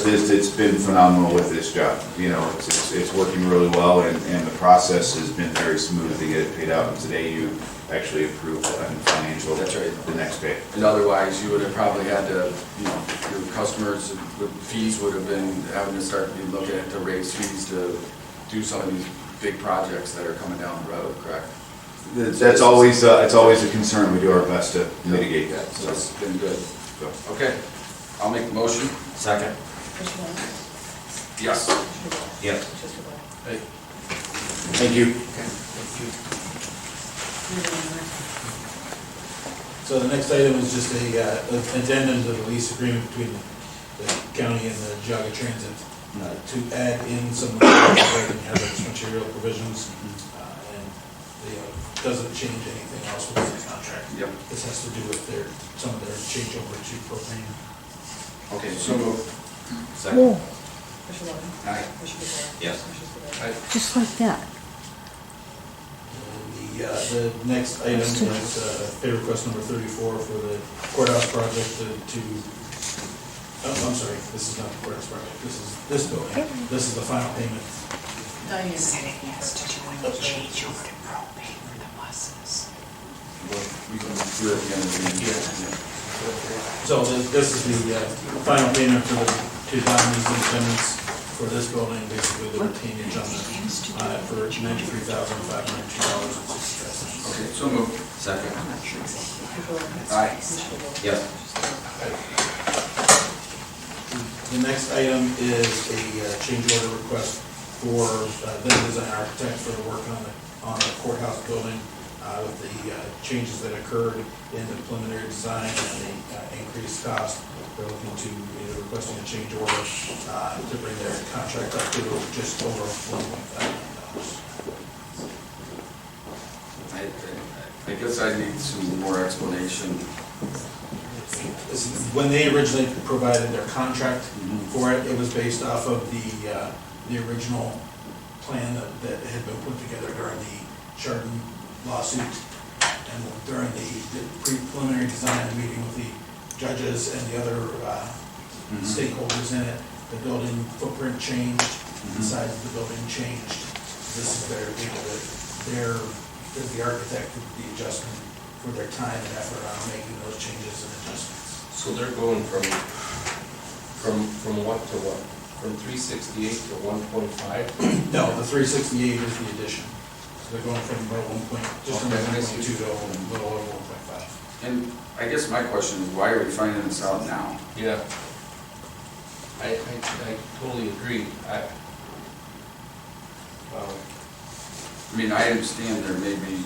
Speaker 13: been phenomenal with this job. You know, it's working really well, and the process has been very smooth to get it paid out. And today you actually approved the financial.
Speaker 5: That's right.
Speaker 13: The next pay.
Speaker 5: And otherwise, you would have probably had to, you know, your customers with fees would have been having to start looking at to raise fees to do some of these big projects that are coming down the road, correct?
Speaker 13: That's always, it's always a concern. We do our best to mitigate that.
Speaker 5: So it's been good. Okay, I'll make the motion.
Speaker 1: Second.
Speaker 5: Yes.
Speaker 1: Yes.
Speaker 13: Thank you.
Speaker 9: So the next item is just an addendum to the lease agreement between the county and the Geauga Transit to add in some of the hazardous material provisions. And doesn't change anything else with the contract.
Speaker 5: Yep.
Speaker 9: This has to do with some of their changeover to propane.
Speaker 5: Okay, so moved.
Speaker 1: Second.
Speaker 8: Commissioner Levin?
Speaker 5: Aye.
Speaker 8: Commissioner DeBoer?
Speaker 1: Yes.
Speaker 8: Commissioner Spudler?
Speaker 14: Just like that.
Speaker 9: The next item is pay request number 34 for the courthouse project I'm sorry, this is not the courthouse project, this is this building. This is the final payment.
Speaker 4: You said it, yes, did you want to change over to propane for the buses?
Speaker 5: We can do it again.
Speaker 9: So this is the final payment for the two Diamond Independence for this building, basically the retainage on it for $93,502.60.
Speaker 5: Okay, so moved.
Speaker 1: Second.
Speaker 8: Commissioner Levin?
Speaker 5: Aye.
Speaker 8: Commissioner DeBoer?
Speaker 1: Yes.
Speaker 9: The next item is a change order request for the design architect for the work on the courthouse building with the changes that occurred in the preliminary design and the increased cost. They're looking to, requesting a change order to bring their contract up to just over $1.5 million.
Speaker 5: I guess I need some more explanation.
Speaker 9: When they originally provided their contract for it, it was based off of the original plan that had been put together during the Chardon lawsuit. And during the preliminary design meeting with the judges and the other stakeholders in it, the building footprint changed, the size of the building changed. This is the architect did the adjustment for their time and effort on making those changes and adjustments.
Speaker 2: So they're going from what to what? From 368 to 1.5?
Speaker 9: No, the 368 is the addition. So they're going from about just under 1.2 to a little over 1.5.
Speaker 5: And I guess my question is, why are we finding this out now?
Speaker 2: Yeah. I totally agree.
Speaker 5: I mean, I understand there may be,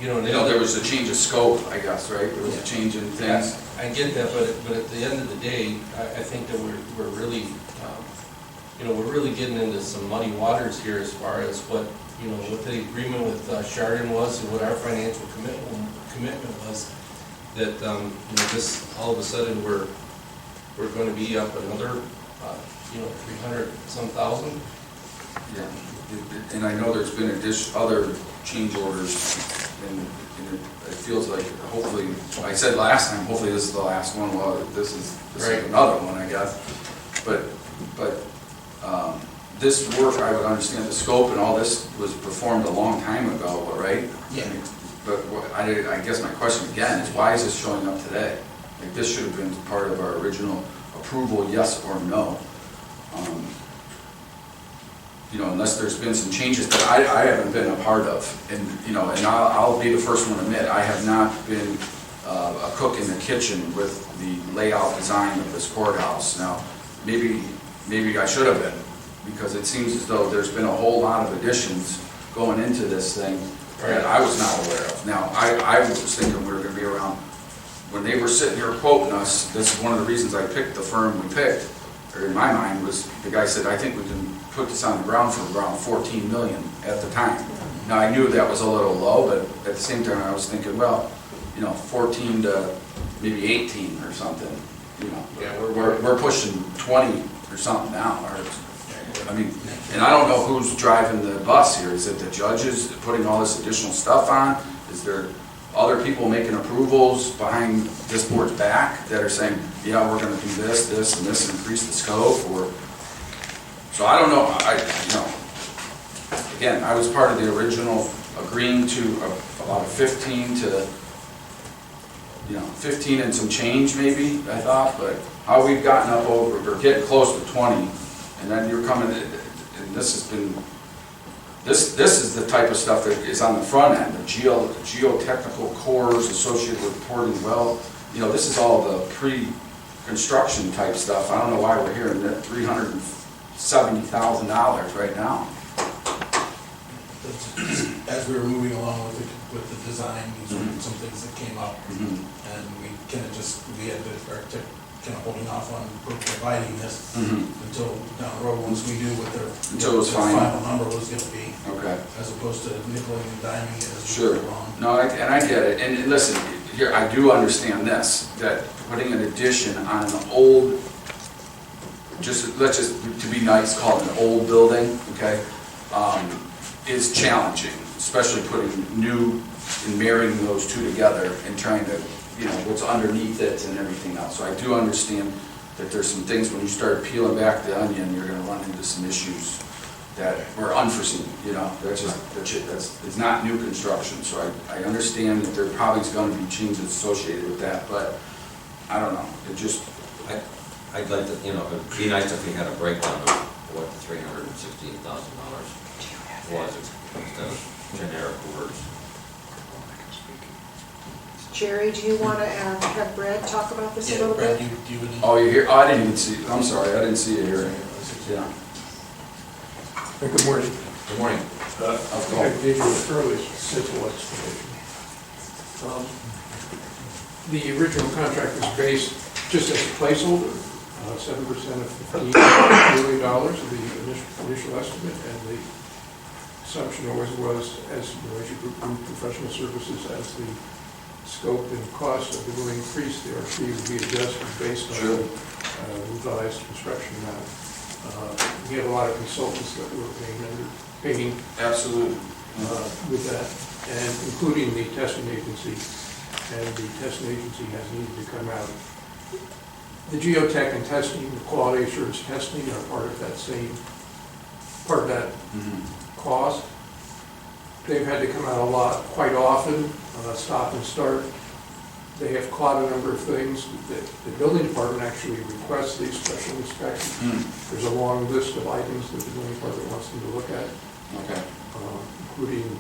Speaker 5: there was a change of scope, I guess, right? There was a change in things.
Speaker 2: I get that, but at the end of the day, I think that we're really, we're really getting into some muddy waters here as far as what the agreement with Chardon was and what our financial commitment was. That, this, all of a sudden, we're going to be up another, 300-some thousand.
Speaker 5: Yeah, and I know there's been other change orders, and it feels like, hopefully, I said last time, hopefully this is the last one. Well, this is another one, I guess. But this work, I would understand the scope, and all this was performed a long time ago, right?
Speaker 9: Yeah.
Speaker 5: But I guess my question again is, why is this showing up today? Like, this should have been part of our original approval, yes or no. Unless there's been some changes that I haven't been a part of. And I'll be the first one to admit, I have not been a cook in the kitchen with the layout design of this courthouse. Now, maybe I should have been, because it seems as though there's been a whole lot of additions going into this thing that I was not aware of. Now, I was thinking we were gonna be around, when they were sitting here quoting us, this is one of the reasons I picked the firm we picked, or in my mind, was the guy said, I think we can put this on the ground for around 14 million at the time. Now, I knew that was a little low, but at the same time, I was thinking, well, 14 to maybe 18 or something,
Speaker 2: Yeah,
Speaker 5: we're pushing 20 or something now, I mean, and I don't know who's driving the bus here. Is it the judges putting all this additional stuff on? Is there other people making approvals behind this board's back that are saying, yeah, we're gonna do this, this, and this, increase the scope, or? So I don't know, again, I was part of the original agreeing to about a 15 to, 15 and some change maybe, I thought, but how we've gotten up over, or getting close to 20, and then you're coming, and this has been, this is the type of stuff that is on the front end, the geotechnical cores associated with porting well, this is all the pre-construction type stuff. I don't know why we're hearing that $370,000 right now.
Speaker 9: As we were moving along with the design, these were some things that came up, and we had the architect kind of holding off on providing this until down the road, once we knew what their final number was going to be.
Speaker 5: Okay.
Speaker 9: As opposed to nickeling and diming it as we
Speaker 5: Sure.
Speaker 9: go along.
Speaker 5: No, and I get it. And listen, here, I do understand this, that putting an addition on an old, let's just, to be nice, call it an old building, okay, is challenging, especially putting new and marrying those two together and trying to, what's underneath it and everything else. So I do understand that there's some things, when you start peeling back the onion, you're gonna run into some issues that were unforeseen, that's it's not new construction. So I understand that there probably is gonna be changes associated with that, but I don't know,
Speaker 1: I'd like to, it'd be nice if we had a breakdown of what the $368,000 was, instead of generic words.
Speaker 14: Jerry, do you want to have Brad talk about this a
Speaker 9: Yeah,
Speaker 14: little
Speaker 9: Brad,
Speaker 14: bit?
Speaker 9: you would.
Speaker 5: Oh, you're here, I didn't even see, I'm sorry, I didn't see it here. Yeah.
Speaker 15: Good morning.
Speaker 1: Good morning.
Speaker 15: I think I gave you a fairly simple explanation. The original contract was based just as a placeholder, 7% of $15 million of the initial estimate, and the assumption always was, as you group professional services, as the scope and cost of the will increase, the RFP would be adjusted based on the revised construction amount. We have a lot of consultants that were paying
Speaker 5: Absolutely.
Speaker 15: with that, and including the testing agency, and the testing agency has needed to come out. The geotech and testing, the quality assurance testing are part of that cost. They've had to come out a lot, quite often, stop and start. They have caught a number of things. The building department actually requests these special inspections. There's a long list of items that the building department wants them to look at,
Speaker 5: Okay.
Speaker 15: including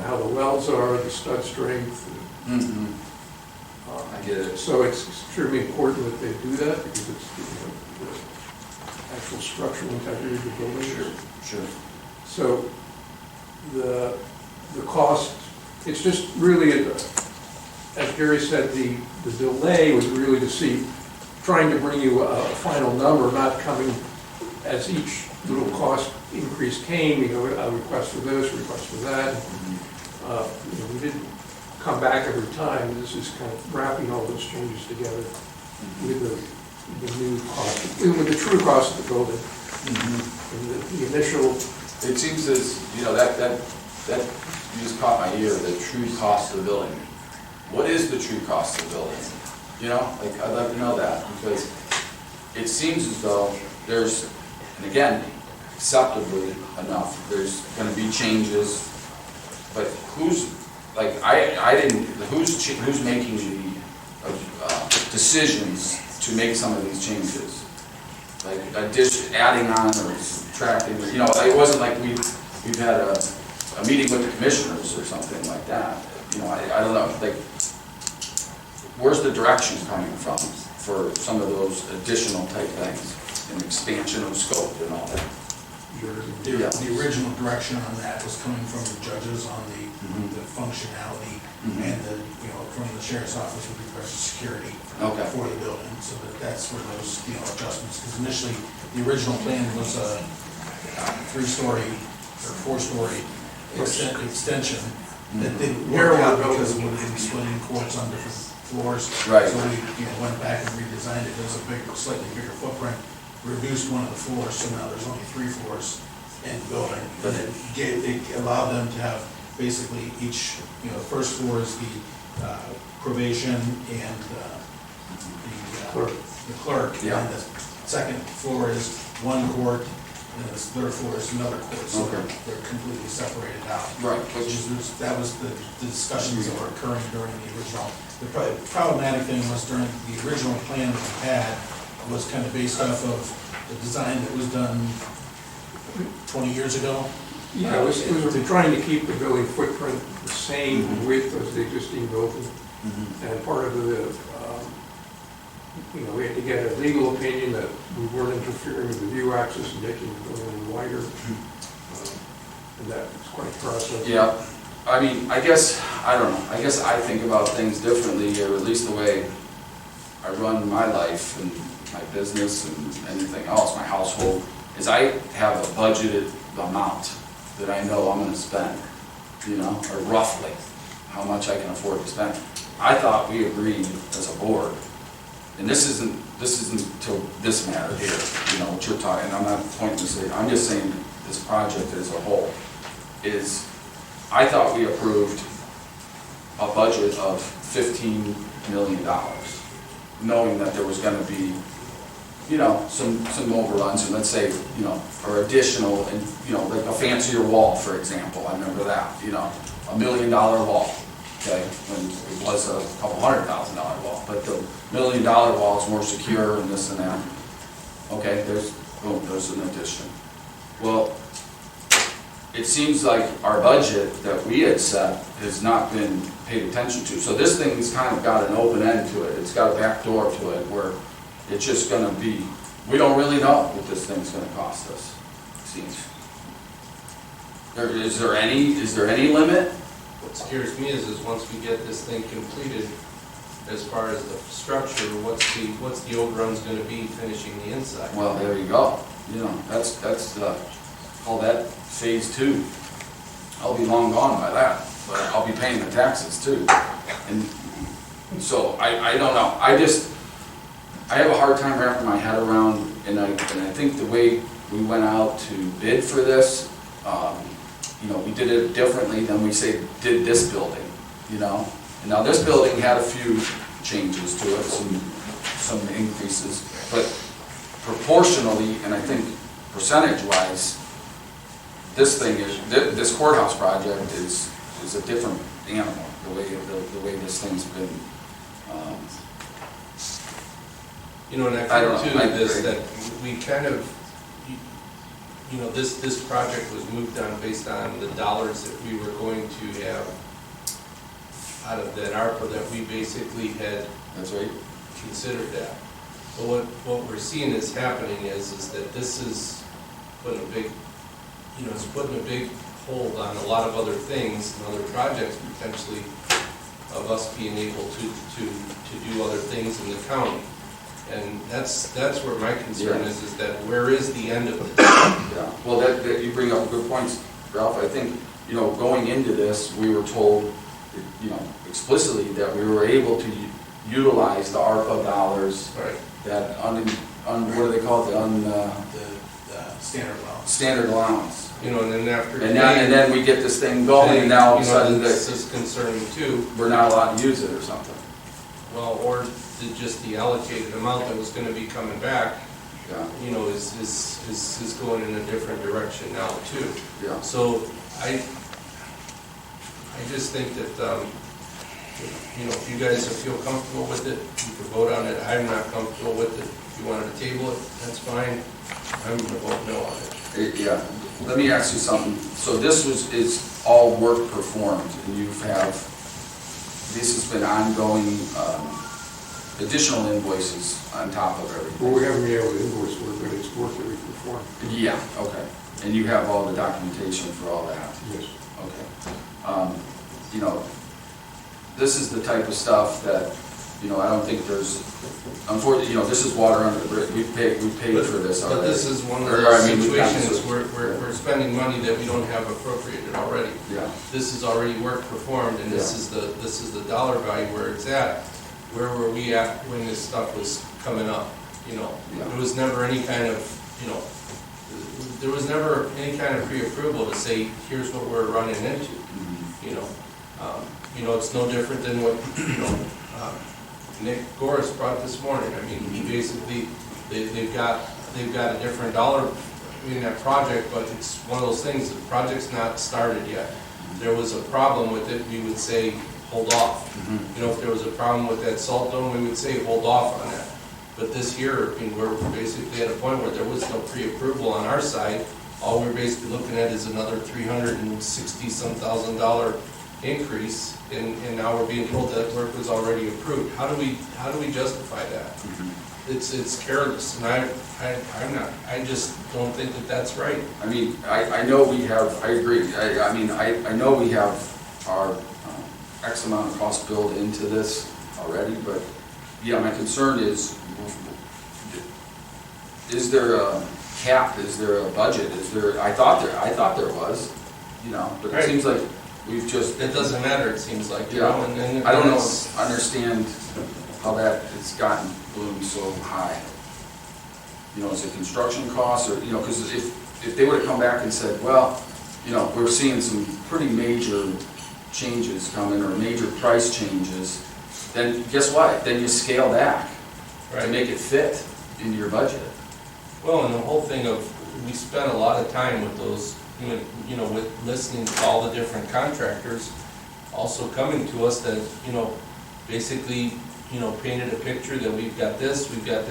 Speaker 15: how the welds are, the stud strength.
Speaker 5: Mhm. I get it.
Speaker 15: So it's extremely important that they do that because it's, the actual structural integrity of the building.
Speaker 5: Sure.
Speaker 15: So the cost, it's just really, as Gary said, the delay was really to see, trying to bring you a final number, not coming as each little cost increase came, a request for this, request for that. We didn't come back every time. This is kind of wrapping all those changes together with the new cost, with the true cost of the building. And the initial.
Speaker 5: It seems as, that you just caught my ear, the true cost of the building. What is the true cost of the building? I'd like to know that, because it seems as though there's, and again, acceptably enough, there's gonna be changes, but who's making the decisions to make some of these changes? Like adding on or subtracting, it wasn't like we've had a meeting with the commissioners or something like that. I don't know, where's the direction coming from for some of those additional type things, and expansion of scope and all that?
Speaker 9: The original direction on that was coming from the judges on the functionality and from the sheriff's office with regards to security for the building. So that's where those, adjustments, because initially, the original plan was a 3-story or 4-story extension that didn't work out because it would have been splitting courts on different floors.
Speaker 5: Right.
Speaker 9: So we went back and redesigned it. There's a slightly bigger footprint, reduced one of the floors, so now there's only 3 floors in the building. But it allowed them to have basically each, the first floor is the probation and the clerk.
Speaker 5: Yeah.
Speaker 9: And the second floor is one court, and the third floor is another court. So they're completely separated out.
Speaker 5: Right.
Speaker 9: That was the discussions that were occurring during the original. The problematic thing was during the original plan that we had was kind of based off of the design that was done 20 years ago.
Speaker 15: Yeah, it was trying to keep the building footprint the same width as the existing building. And part of the, we had to get a legal opinion that we weren't interfering with the view axis and making the building wider. And that was quite a process.
Speaker 5: Yeah, I mean, I guess I think about things differently, or at least the way I run my life and my business and anything else, my household, is I have a budgeted amount that I know I'm gonna spend, or roughly how much I can afford to spend. I thought we agreed as a board, and this isn't to this matter here, what you're talking, and I'm not pointing to say, I'm just saying this project as a whole, is I thought we approved a budget of $15 million, knowing that there was gonna be, some overruns, and let's say, or additional, and, like a fancier wall, for example, I remember that, $1 million wall, okay, when it was a couple $100,000 wall, but the $1 million wall is more secure and this and that. Okay, there's an addition. Well, it seems like our budget that we had set has not been paid attention to. So this thing's kind of got an open end to it. It's got a back door to it where it's just gonna be, we don't really know what this thing's gonna cost us, it seems. Is there any limit?
Speaker 2: What scares me is once we get this thing completed, as far as the structure, what's the overruns gonna be finishing the inside?
Speaker 5: Well, there you go. That's call that phase 2. I'll be long gone by that, but I'll be paying the taxes too. And so I don't know. I have a hard time wrapping my head around, and I think the way we went out to bid for this, we did it differently than we did this building, And now this building had a few changes to it, some increases, but proportionally, and I think percentage-wise, this courthouse project is a different animal, the way this thing's been.
Speaker 2: And I think too, that we kind of, you know, this project was moved on based on the dollars that we were going to have out of that ARPA that we basically had
Speaker 5: That's right.
Speaker 2: considered that. But what we're seeing is happening is that this is putting a big, you know, it's putting a big hold on a lot of other things and other projects potentially of us being able to do other things in the county. And that's where my concern is that where is the end of it?
Speaker 5: Yeah, well, that you bring up a good point, Ralph. I think, you know, going into this, we were told, you know, explicitly that we were able to utilize the ARPA dollars.
Speaker 2: Right.
Speaker 5: That what do they call it,
Speaker 9: The standard allowance.
Speaker 5: standard allowance.
Speaker 2: You know, and then after.
Speaker 5: And then we get this thing going, and now all of a sudden,
Speaker 2: this is concerning too.
Speaker 5: we're not allowed to use it or something.
Speaker 2: Well, or just the allocated amount that was gonna be coming back,
Speaker 5: Yeah,
Speaker 2: you know, is going in a different direction now too.
Speaker 5: yeah.
Speaker 2: So I just think that, you know, if you guys feel comfortable with it, you can vote on it. I'm not comfortable with it. If you wanted to table it, that's fine. I'm gonna vote no on it.
Speaker 5: Yeah, let me ask you something. So this is all work performed, and this has been ongoing, additional invoices on top of everything?
Speaker 15: Well, we haven't been able to invoice work, but it's work that we perform.
Speaker 5: Yeah, okay. And you have all the documentation for all that?
Speaker 15: Yes.
Speaker 5: Okay. You know, this is the type of stuff that, you know, I don't think there's, unfortunately, you know, this is water under the bridge. We've paid for this already.
Speaker 2: But this is one of
Speaker 5: Or,
Speaker 2: those
Speaker 5: I mean, we've gotten
Speaker 2: situations
Speaker 5: to-
Speaker 2: where we're spending money that we don't have appropriated already.
Speaker 5: Yeah,
Speaker 2: This is already work performed, and this is the dollar value where it's at. Where were we at when this stuff was coming up, you know?
Speaker 5: Yeah.
Speaker 2: There was never any kind of, you know, there was never any kind of pre-approval to say, here's what we're running into, you know? You know, it's no different than what, you know, Nick Goris brought this morning. I mean, he basically, they've got a different dollar in that project, but it's one of those things, the project's not started yet. If there was a problem with it, we would say, hold off. You know, if there was a problem with that salt dome, we would say, hold off on that. But this year, I mean, we're basically at a point where there was no pre-approval on our side. All we're basically looking at is another $360-some thousand increase, and now we're being told that work was already approved. How do we justify that? It's careless, and I just don't think that that's right.
Speaker 5: I mean, I know we have, I agree. I mean, I know we have our X amount of cost built into this already, but yeah, my concern is there a cap? Is there a budget? I thought there was, you know, but it seems like we've just.
Speaker 2: It doesn't matter, it seems like, you
Speaker 5: Yeah,
Speaker 2: know, and
Speaker 5: I don't understand how that it's gotten ballooned so high. You know, is it construction costs, or, you know, because if they would have come back and said, well, you know, we're seeing some pretty major changes coming, or major price changes, then guess what? Then you scale back to
Speaker 2: Right.
Speaker 5: make it fit into your budget.
Speaker 2: Well, and the whole thing of, we spent a lot of time with those, you know, with listening to all the different contractors, also coming to us that, you know, basically, you know, painted a picture that we've got this, and we've got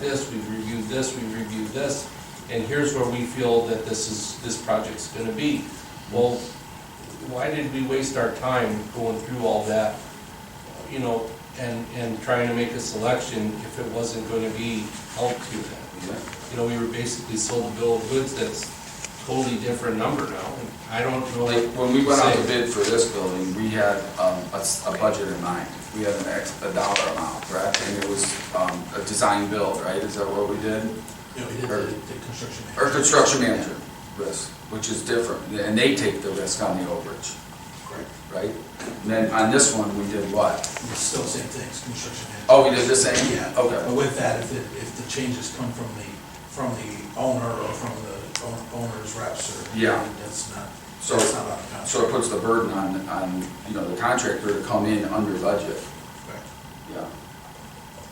Speaker 2: this, we've reviewed this, and here's where we feel that this project's gonna be. Well, why did we waste our time going through all that, you know, and trying to make a selection if it wasn't gonna be held to that? You know, we were basically sold a bill of goods that's totally different number now, and I don't know.
Speaker 5: Like, when we went out to bid for this building, we had a budget in mind. We had a dollar amount, correct? And it was a design build, right? Is that what we did?
Speaker 9: Yeah, we did the construction.
Speaker 5: Or construction manager risk, which is different, and they take the risk on the overage, right? And then on this one, we did what?
Speaker 9: It's still the same thing, it's construction.
Speaker 5: Oh, we did the same?
Speaker 9: Yeah.
Speaker 5: Okay.
Speaker 9: But with that, if the changes come from the owner or from the owner's reps, or that's not on the contract.
Speaker 5: So it puts the burden on, you know, the contractor to come in under budget.
Speaker 9: Right.
Speaker 5: Yeah.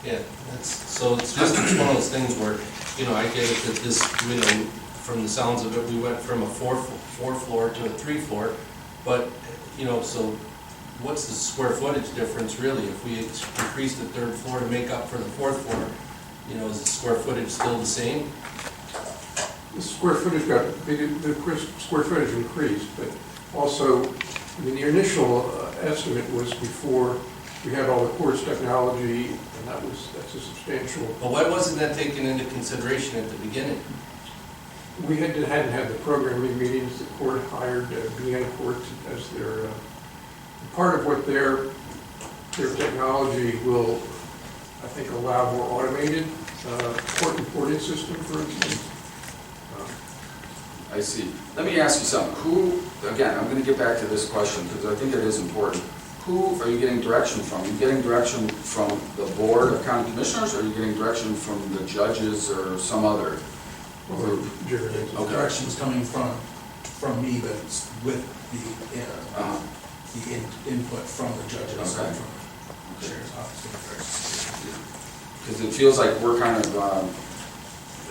Speaker 2: Yeah, it's one of those things where, you know, I get it that this, you know, from the sounds of it, we went from a four floor to a 3 floor, but, you know, so what's the square footage difference really? If we increase the 3rd floor to make up for the 4th floor, you know, is the square footage still the same?
Speaker 15: the square footage got, the square footage increased, but also, I mean, the initial estimate was before we had all the quartz technology, and that's a substantial.
Speaker 2: But why wasn't that taken into consideration at the beginning?
Speaker 15: We hadn't had the programming meetings. The court hired Vienna Court as their, part of what their technology will, I think, allow more automated court reporting system, for instance.
Speaker 5: I see. Let me ask you something. Who, again, I'm gonna get back to this question because I think it is important. Who are you getting direction from? Are you getting direction from the Board of County Commissioners, or are you getting direction from the judges or some other group?
Speaker 9: The direction's coming from me, but it's with the input from the judges,
Speaker 5: Okay.
Speaker 9: from the sheriff's office.
Speaker 5: Because it feels like we're kind of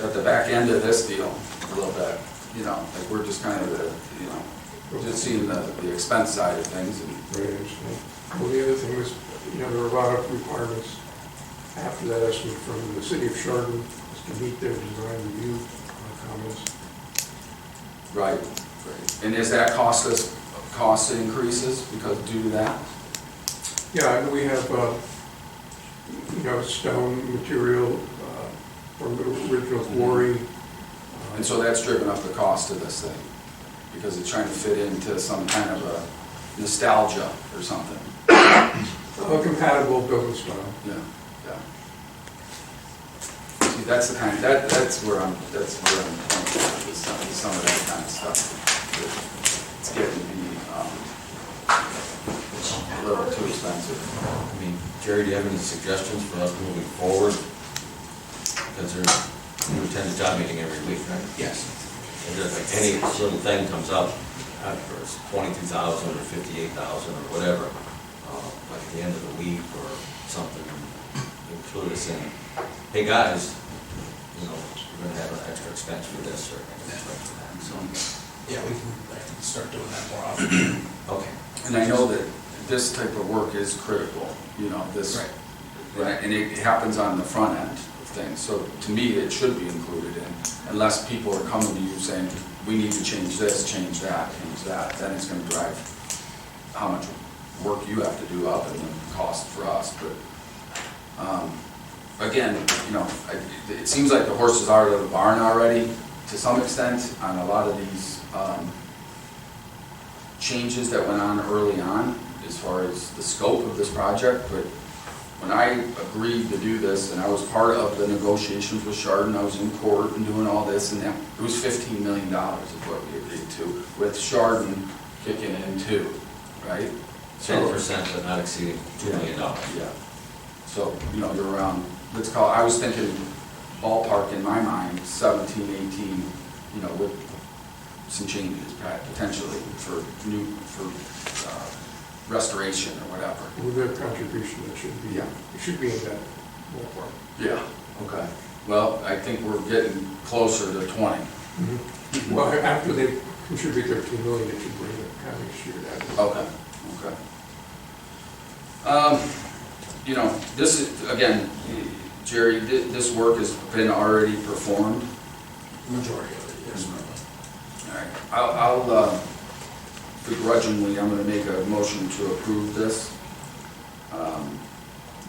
Speaker 5: at the back end of this deal a little bit, you know, like we're just kind of the, you know, just seeing the expense side of things. And
Speaker 15: Right, I understand. Well, the other thing was, you know, there were a lot of requirements after that estimate from the city of Chardon was to meet their design review comments.
Speaker 5: Right, right. And is that cost increases because due to that?
Speaker 15: Yeah, and we have, you know, stone material from the original quarry.
Speaker 5: And so that's driven up the cost of this thing, because it's trying to fit into some kind of a nostalgia or something.
Speaker 15: Compatible building style.
Speaker 5: Yeah, yeah. See, that's the kind, that's where I'm going with some of that kind of stuff. It's getting to be a little too expensive.
Speaker 1: I mean, Jerry, do you have any suggestions for us moving forward? Because you attend a job meeting every week, right?
Speaker 9: Yes.
Speaker 1: And just like any little thing comes up, for $22,000 or $58,000 or whatever, like at the end of the week or something, include us in, hey guys, you know, we're gonna have an extra expense for this or an extra expense for that, so.
Speaker 9: Yeah, I can start doing that more often.
Speaker 1: Okay.
Speaker 5: And I know that this type of work is critical, you know, this, right, and it happens on the front end of things. So to me, it should be included in, unless people are coming to you saying, we need to change this, change that, then it's gonna drive how much work you have to do up and the cost for us. But again, you know, it seems like the horses are out of the barn already to some extent on a lot of these changes that went on early on as far as the scope of this project. But when I agreed to do this, and I was part of the negotiations with Chardon, I was in court and doing all this, and it was $15 million is what we agreed to, with Chardon kicking in too, right?
Speaker 1: 10%, but not exceeding $2 million.
Speaker 5: Yeah. So, you know, you're around, let's call, I was thinking ballpark in my mind, 17, 18, you know, with some changes potentially for restoration or whatever.
Speaker 15: With their contribution, it should be in that ballpark.
Speaker 5: Yeah, okay. Well, I think we're getting closer to 20.
Speaker 15: Well, after they contribute their $2 million, it should bring the county share that.
Speaker 5: Okay, okay. You know, this is, again, Jerry, this work has been already performed.
Speaker 9: Majority of it, yes.
Speaker 5: All right, I'll begrudgingly, I'm gonna make a motion to approve this.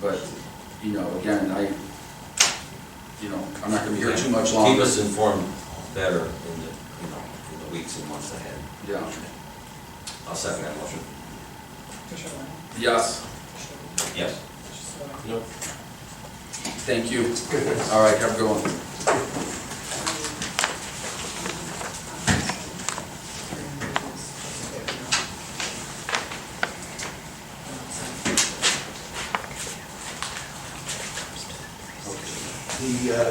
Speaker 5: But, you know, again, I'm not gonna be here too much longer.
Speaker 1: Keep us informed better in the, you know, in the weeks and months ahead.
Speaker 5: Yeah.
Speaker 1: I'll second that motion.
Speaker 5: Yes.
Speaker 1: Yes.
Speaker 2: Nope.
Speaker 5: Thank you. All right, have a good one.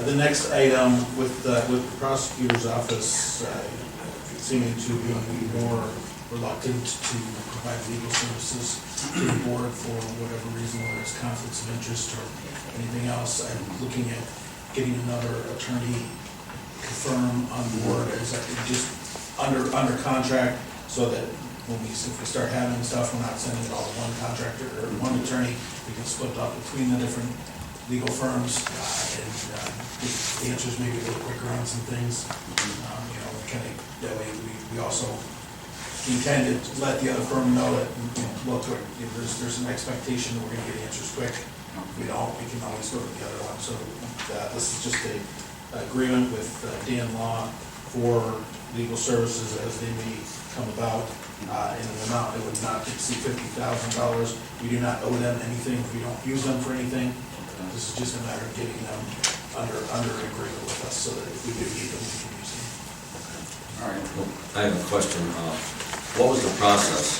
Speaker 9: The next item with the prosecutor's office seeming to be more reluctant to provide legal services to the board for whatever reason, whether it's conflicts of interest or anything else. I'm looking at getting another attorney firm on board as just under contract, so that if we start having stuff, we're not sending it all to one contractor or one attorney. We can split up between the different legal firms, and get answers maybe a little quicker on some things. You know, kind of, that way we also intend to let the other firm know that, you know, look, there's an expectation that we're gonna get answers quick. If we don't, we can always go to the other one. So this is just a agreement with Dan Law for legal services as they may come about, in an amount that would not exceed $50,000. We do not owe them anything if we don't use them for anything. This is just a matter of getting them under an agreement with us so that if we do need them, we can use them.
Speaker 5: All right.
Speaker 1: Well, I have a question. What was the process?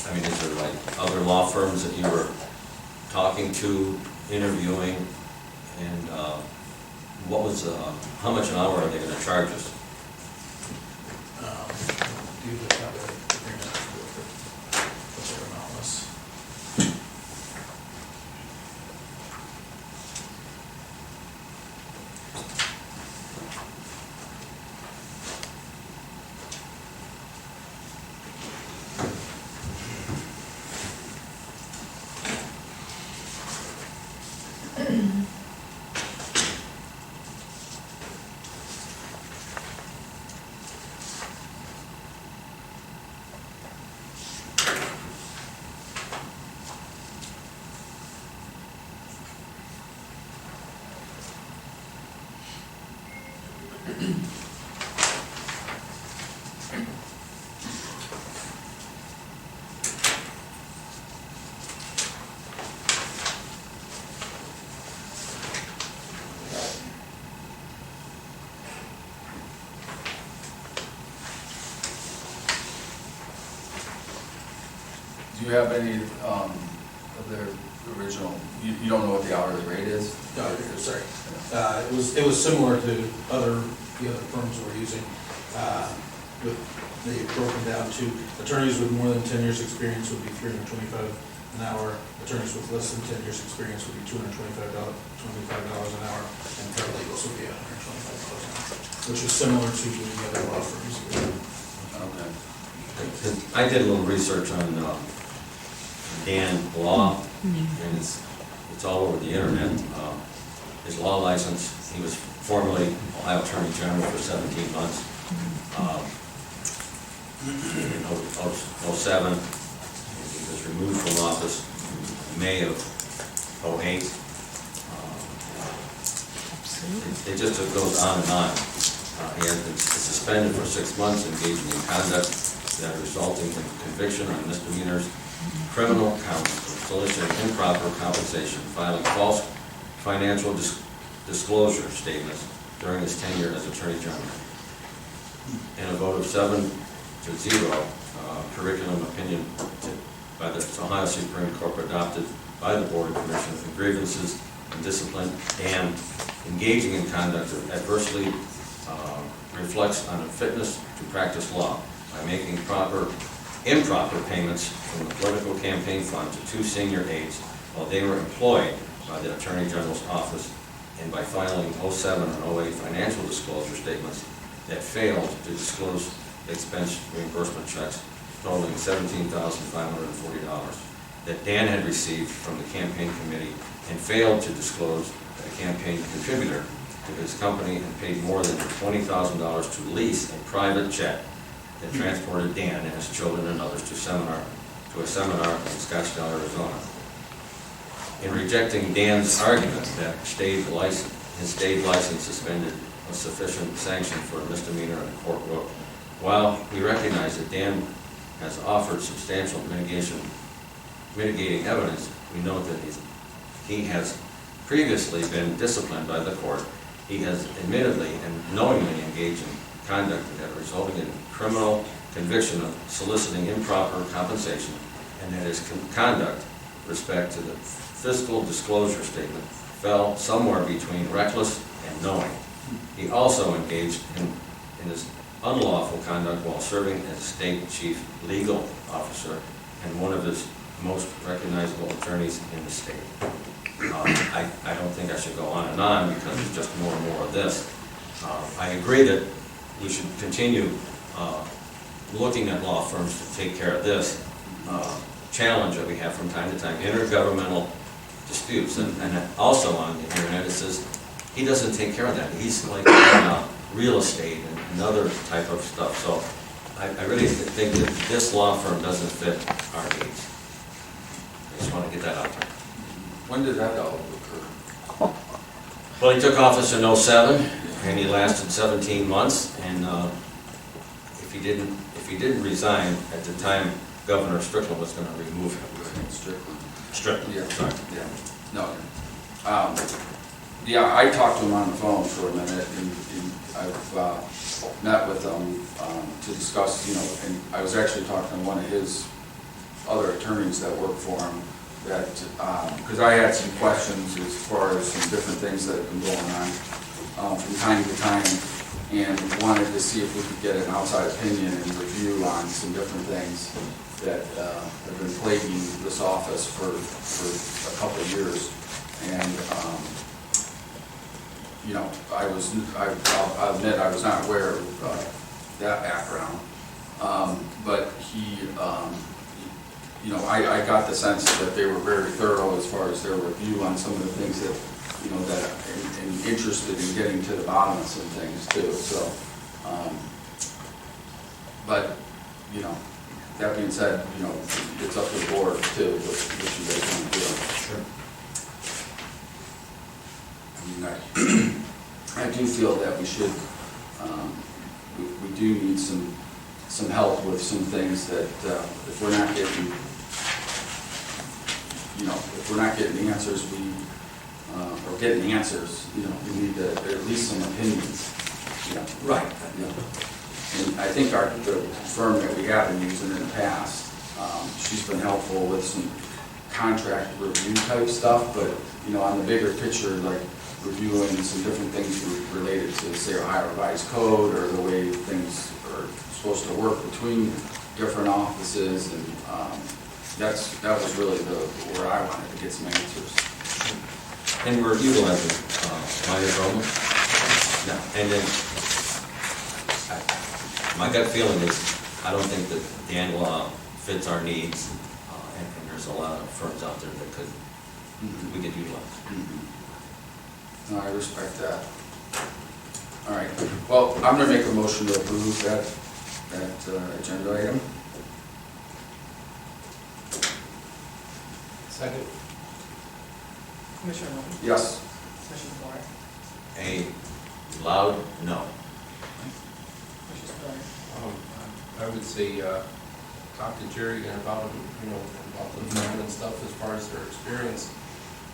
Speaker 1: I mean, is there like other law firms that you were talking to, interviewing, and what was, how much an hour are they going to charge us?
Speaker 9: Do you have an agreement with their amount was?
Speaker 5: Do you have any of their original, you don't know what the hourly rate is?
Speaker 9: No, sorry. It was similar to the other firms we're using. They broken down to attorneys with more than 10 years experience would be $325 an hour. Attorneys with less than 10 years experience would be $225 an hour, and paralegals would be $125 an hour, which is similar to the other law firms.
Speaker 5: Okay.
Speaker 1: I did a little research on Dan Law, and it's all over the internet. His law license, he was formerly Ohio Attorney General for 17 months. In 07, he was removed from office in May of 08. It just goes on and on. He has been suspended for 6 months, engaging in conduct that resulting in conviction on misdemeanors, criminal counts, soliciting improper compensation, filing false financial disclosure statements during his tenure as Attorney General. In a vote of 7-0, curriculum opinion by the Ohio Supreme Court adopted by the Board of Commissioners and grievances and discipline, and engaging in conduct that adversely reflects on a fitness to practice law by making improper payments from the political campaign fund to 2 senior aides while they were employed by the Attorney General's office, and by filing 07 and 08 financial disclosure statements that failed to disclose expense reimbursement checks totaling $17,540 that Dan had received from the campaign committee, and failed to disclose that a campaign contributor to his company and paid more than $20,000 to lease a private jet that transported Dan and his children and others to a seminar in Scottsdale, Arizona. In rejecting Dan's argument that his state license suspended a sufficient sanction for a misdemeanor, and the court wrote, while we recognize that Dan has offered substantial mitigating evidence, we note that he has previously been disciplined by the court. He has admittedly and knowingly engaged in conduct that resulted in criminal conviction of soliciting improper compensation, and that his conduct with respect to the fiscal disclosure statement fell somewhere between reckless and knowing. He also engaged in his unlawful conduct while serving as state chief legal officer and one of his most recognizable attorneys in the state. I don't think I should go on and on because there's just more and more of this. I agree that we should continue looking at law firms to take care of this challenge that we have from time to time. Intergovernmental disputes. And also on the internet, it says he doesn't take care of that. He's like in real estate and other type of stuff. So I really think that this law firm doesn't fit our needs. I just want to get that out there.
Speaker 5: When did that all occur?
Speaker 1: Well, he took office in '07, and he lasted 17 months, and if he didn't resign at the time, Governor Strickland was gonna remove him. Strickland,
Speaker 5: Yeah,
Speaker 1: sorry.
Speaker 5: yeah, no. Yeah, I talked to him on the phone for a minute, and I've met with him to discuss, and I was actually talking to one of his other attorneys that work for him, that, because I had some questions as far as some different things that have been going on from time to time, and wanted to see if we could get an outside opinion and review on some different things that have been plaguing this office for a couple of years. And, I'll admit I was not aware of that background, but I got the sense that they were very thorough as far as their review on some of the things that, and interested in getting to the bottom of some things too, so. But, that being said, it's up to the board too, what you guys want to do.
Speaker 1: Sure.
Speaker 5: I do feel that we should, we do need some help with some things that, if we're not getting, if we're not getting answers, or getting answers, we need at least some opinions.
Speaker 1: Right.
Speaker 5: And I think the firm that we have been using in the past, she's been helpful with some contract review type stuff, but, on the bigger picture, like reviewing some different things related to, say, Ohio Revised Code, or the way things are supposed to work between different offices, and that was really where I wanted to get some answers.
Speaker 1: And we're utilizing minor Roman. No, and then, my gut feeling is, I don't think that the Ann law fits our needs, and there's a lot of firms out there that we could utilize.
Speaker 5: No, I respect that. All right, well, I'm gonna make a motion to approve that agenda item.
Speaker 2: Second?
Speaker 8: Commissioner Romero?
Speaker 5: Yes.
Speaker 8: Commissioner Moore?
Speaker 1: A loud no.
Speaker 8: Commissioner Spiller?
Speaker 2: I would say, talk to Jerry again about, about the firm and stuff as far as their experience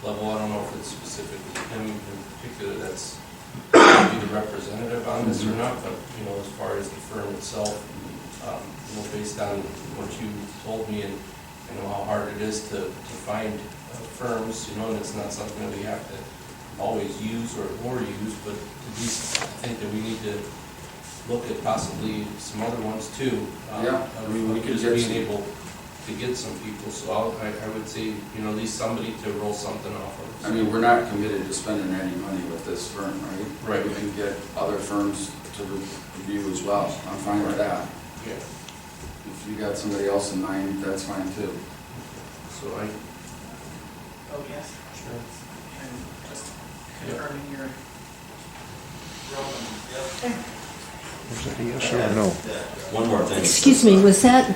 Speaker 2: level. I don't know if it's specifically him in particular that's going to be the representative on this or not, but, as far as the firm itself, based on what you told me, and I know how hard it is to find firms, and it's not something that we have to always use or use, but at least I think that we need to look at possibly some other ones too.
Speaker 5: Yeah, we could
Speaker 2: just
Speaker 5: get
Speaker 2: being
Speaker 5: some.
Speaker 2: able to get some people, so I would say, at least somebody to roll something off of.
Speaker 5: I mean, we're not committed to spending any money with this firm, right?
Speaker 2: Right.
Speaker 5: We can get other firms to review as well. I'm fine with that.
Speaker 2: Yeah,
Speaker 5: If you got somebody else in mind, that's fine too.
Speaker 2: so
Speaker 8: Oh, yes.
Speaker 2: sure.
Speaker 8: And just confirming your
Speaker 11: Yes or no?
Speaker 1: One more thing.
Speaker 14: Excuse me,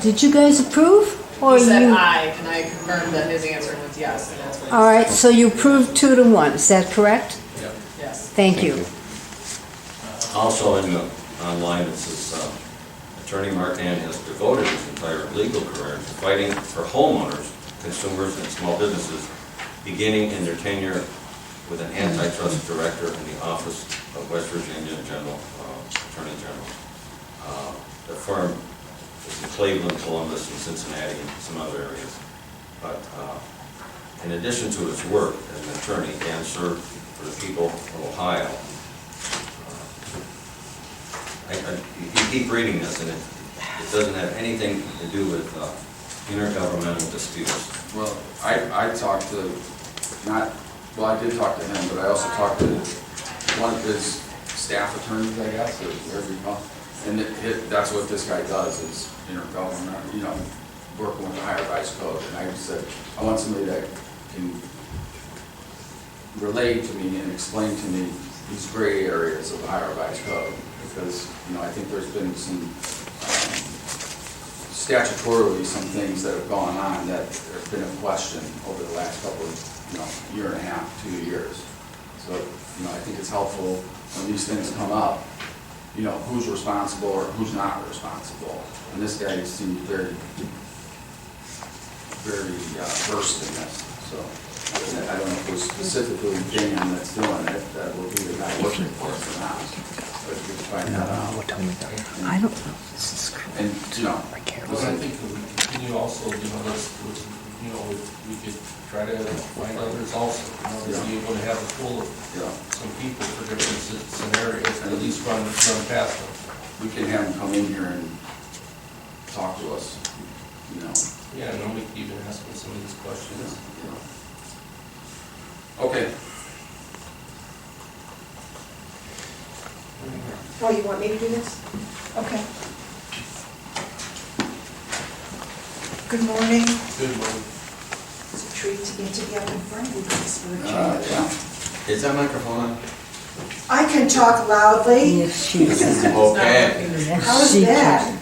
Speaker 14: did you guys approve? Or
Speaker 8: He said
Speaker 14: you?
Speaker 8: aye, and I confirmed that his answer was yes, and that's what.
Speaker 14: All right, so you approved 2-1, is that correct?
Speaker 2: Yeah.
Speaker 8: Yes.
Speaker 14: Thank you.
Speaker 1: Also online, it says, Attorney Mark Hand has devoted his entire legal career to fighting for homeowners, consumers, and small businesses, beginning in their tenure with an antitrust director in the Office of West Virginia Attorney General. The firm is in Cleveland, Columbus, and Cincinnati, and some other areas. But in addition to his work as an attorney, Dan served for the people of Ohio. You keep reading this, and it doesn't have anything to do with intergovernmental disputes.
Speaker 5: Well, I talked to, I did talk to him, but I also talked to one of his staff attorneys, I guess, or whatever you call it. And that's what this guy does, is intergovernmental, working with the Ohio Revised Code. And I just said, I want somebody that can relayed to me and explained to me these gray areas of Ohio Revised Code, because, I think there's been some, statutorily, some things that have gone on that have been a question over the last couple of, year and a half, 2 years. So, I think it's helpful when these things come up, who's responsible or who's not responsible. And this guy seemed very versed in this, so I don't know if it's specifically Dan that's doing it, that will be the guy working for us or not. But we can find that out.
Speaker 16: I don't know. This is
Speaker 5: And,
Speaker 2: Well, I think we can continue also, we could try to find others also, to be able to have a pool of some people for different scenarios, and at least run past them.
Speaker 5: We can have them come in here and talk to us,
Speaker 2: Yeah, and then we could even ask them some of these questions.
Speaker 5: Okay.
Speaker 14: Oh, you want me to do this? Okay. Good morning.
Speaker 2: Good morning.
Speaker 14: It's a treat to get to be up in front of you guys for a change.
Speaker 5: Yeah.
Speaker 1: Is that microphone on?
Speaker 14: I can talk loudly.
Speaker 16: Yes, she is.
Speaker 1: Okay.
Speaker 14: How's
Speaker 16: She
Speaker 14: that?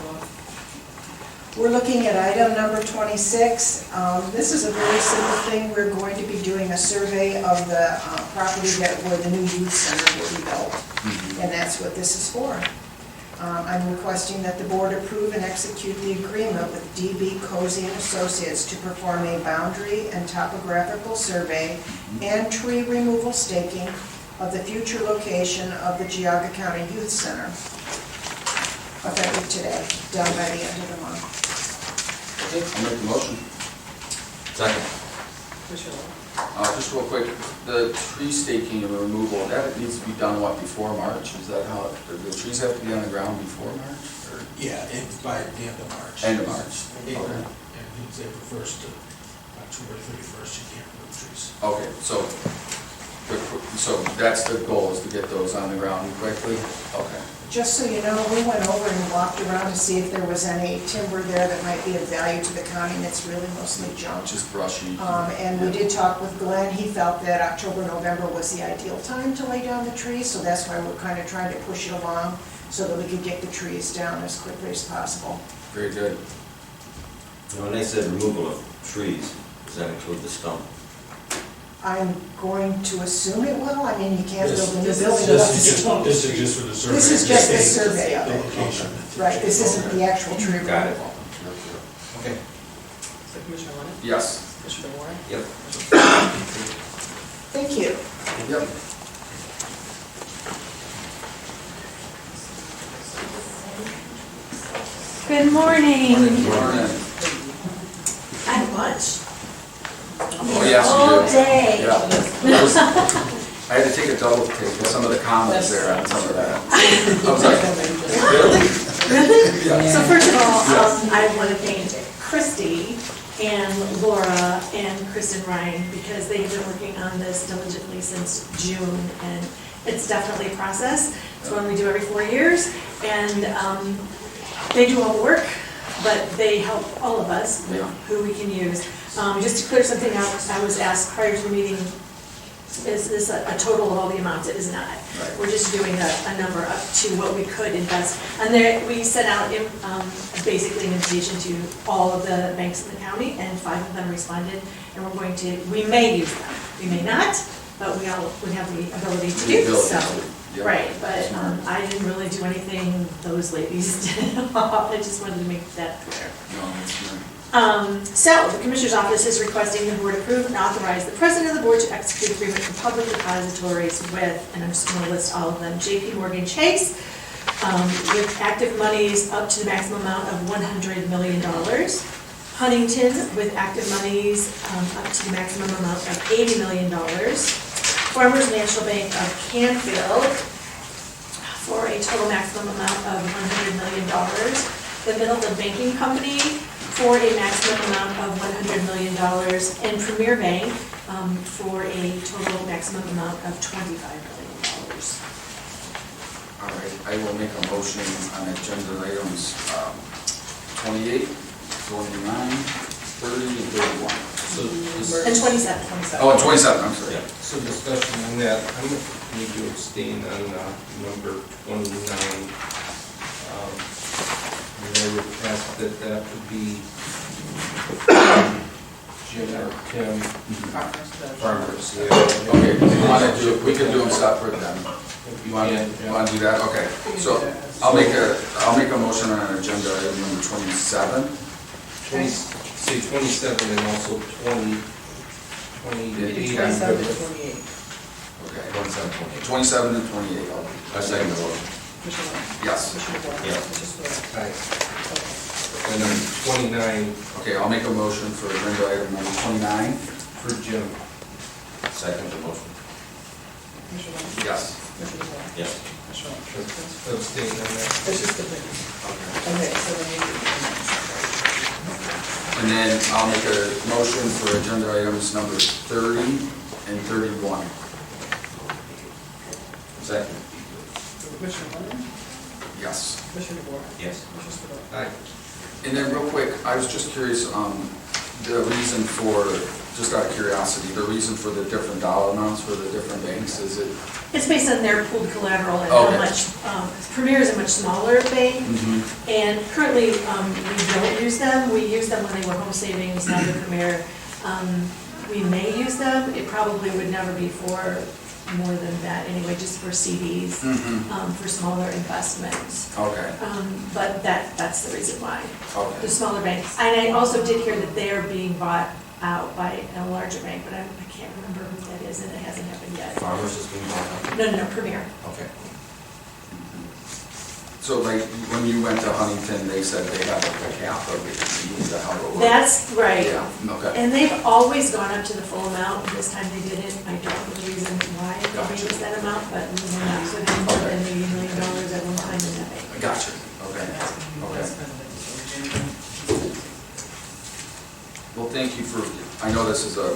Speaker 14: We're looking at item number 26. This is a very simple thing. We're going to be doing a survey of the property where the new youth center will be built. And that's what this is for. I'm requesting that the board approve and execute the agreement with DB Cozy and Associates to perform a boundary and topographical survey and tree removal staking of the future location of the Geauga County Youth Center, effective today, done by the end of the month.
Speaker 5: Okay, I'll make the motion.
Speaker 1: Second.
Speaker 5: Just real quick, the tree staking and removal, that needs to be done, before March? Is that how, the trees have to be on the ground before March? Or
Speaker 9: Yeah, and by the end of March.
Speaker 5: end of March?
Speaker 9: April,
Speaker 5: Okay.
Speaker 9: and it's April 1st to October 31st, you can't remove trees.
Speaker 5: Okay, so that's the goal, is to get those on the ground quickly? Okay.
Speaker 14: Just so you know, we went over and walked around to see if there was any timber there that might be of value to the county, and it's really mostly junk.
Speaker 5: Just brushy.
Speaker 14: And we did talk with Glenn. He felt that October, November was the ideal time to lay down the trees, so that's why we're kind of trying to push it along so that we could get the trees down as quickly as possible.
Speaker 5: Very good.
Speaker 1: When they said removal of trees, does that include the stump?
Speaker 14: I'm going to assume it will. I mean, you can't build a new
Speaker 9: This
Speaker 14: building.
Speaker 9: is just for the survey.
Speaker 14: This is just the survey of
Speaker 9: The
Speaker 14: it.
Speaker 9: location.
Speaker 14: Right, this isn't the actual tree
Speaker 1: Got it.
Speaker 14: removal.
Speaker 1: Okay.
Speaker 8: So Commissioner Lennon?
Speaker 5: Yes.
Speaker 8: Commissioner Warren?
Speaker 1: Yep.
Speaker 14: Thank you.
Speaker 5: Yep.
Speaker 16: Good morning.
Speaker 5: Morning.
Speaker 16: I had lunch.
Speaker 5: Oh, yes, you
Speaker 16: All
Speaker 5: did.
Speaker 16: day.
Speaker 5: Yeah. I had to take a double take with some of the comments there on some of that. I was like, really?
Speaker 16: Really?
Speaker 5: Yeah.
Speaker 16: So first of all,
Speaker 5: Yes.
Speaker 16: I want to thank Christy and Laura and Kristen Ryan, because they have been working on this diligently since June, and it's definitely a process. It's one we do every 4 years, and they do all the work, but they help all of us with
Speaker 5: Yeah.
Speaker 16: who we can use. Just to clear something up, I was asked prior to the meeting, is this a total of all the amounts? It is not.
Speaker 5: Right.
Speaker 16: We're just doing a number up to what we could invest. And there, we sent out basically an invitation to all of the banks in the county, and 5 of them responded, and we may use them. We may not, but we all would have the ability to do so.
Speaker 5: Yeah.
Speaker 16: Right, but
Speaker 5: Smart.
Speaker 16: I didn't really do anything those ladies did. I just wanted to make that clear.
Speaker 5: No, that's right.
Speaker 16: So, the Commissioner's Office is requesting the board approve and authorize the President of the Board to execute agreement for public depositories with, and I'm just going to list all of them, JP Morgan Chase, with active monies up to the maximum amount of $100 million. Huntington with active monies up to the maximum amount of $80 million. Farmers National Bank of Canfield for a total maximum amount of $100 million. The Middleton Banking Company for a maximum amount of $100 million, and Premier Bank for a total maximum amount of $25 million.
Speaker 5: All right, I will make a motion on agenda items 28, 29, 30, and 31.
Speaker 2: So
Speaker 16: And 27.
Speaker 5: Oh, and 27, I'm sorry.
Speaker 2: So discussion on that, I'm going to need to abstain on number 29. And I would ask that that would be Jim or Tim. Farmers, yeah.
Speaker 5: Okay, you want to do, we can do them separate then. You want to do that? Okay. So I'll make a motion on agenda item number 27.
Speaker 2: Say 27 and also 28.
Speaker 8: 27 to 28.
Speaker 5: Okay.
Speaker 1: 27.
Speaker 5: 27 and 28.
Speaker 1: I second the motion.
Speaker 8: Commissioner Warren?
Speaker 5: Yes.
Speaker 8: Commissioner DeBoer?
Speaker 1: Yes.
Speaker 8: Commissioner Spillier?
Speaker 2: Aye.
Speaker 8: Okay.
Speaker 2: And then 29
Speaker 5: Okay, I'll make a motion for agenda item number 29.
Speaker 2: for Jim.
Speaker 1: Second the motion.
Speaker 8: Commissioner Warren?
Speaker 5: Yes.
Speaker 8: Commissioner DeBoer?
Speaker 1: Yes.
Speaker 8: Commissioner Warren?
Speaker 2: Abstain on that.
Speaker 8: It's just the thing. Okay, so then you do.
Speaker 5: And then I'll make a motion for agenda items number 30 and 31.
Speaker 1: Second.
Speaker 8: Commissioner Warren?
Speaker 5: Yes.
Speaker 8: Commissioner DeBoer?
Speaker 1: Yes.
Speaker 8: Commissioner Spillier?
Speaker 2: Aye.
Speaker 5: And then real quick, I was just curious, the reason for, just out of curiosity, the reason for the different dollar amounts for the different banks, is it?
Speaker 16: It's based on their pooled collateral and
Speaker 5: Okay.
Speaker 16: how much, Premier is a much smaller bank, and currently, we don't use them. We used them when they were home savings, now they're Premier. We may use them, it probably would never be for more than that anyway, just for CDs, for smaller investments.
Speaker 5: Okay,
Speaker 16: But that's the reason why, the
Speaker 5: okay.
Speaker 16: smaller banks. And I also did hear that they're being bought out by a larger bank, but I can't remember who that is, and it hasn't happened yet.
Speaker 1: Farmers is being bought up.
Speaker 16: No, Premier.
Speaker 1: Okay.
Speaker 5: So like, when you went to Huntington, they said they had like a cap of it, is that how it works?
Speaker 16: That's right.
Speaker 5: Yeah, okay.
Speaker 16: And they've always gone up to the full amount. This time they didn't. I don't know the reason why they
Speaker 5: Gotcha.
Speaker 16: used that amount, but we were not putting more than $80 million at one time in that bank.
Speaker 5: I got you, okay, okay. Well, thank you for, I know this is a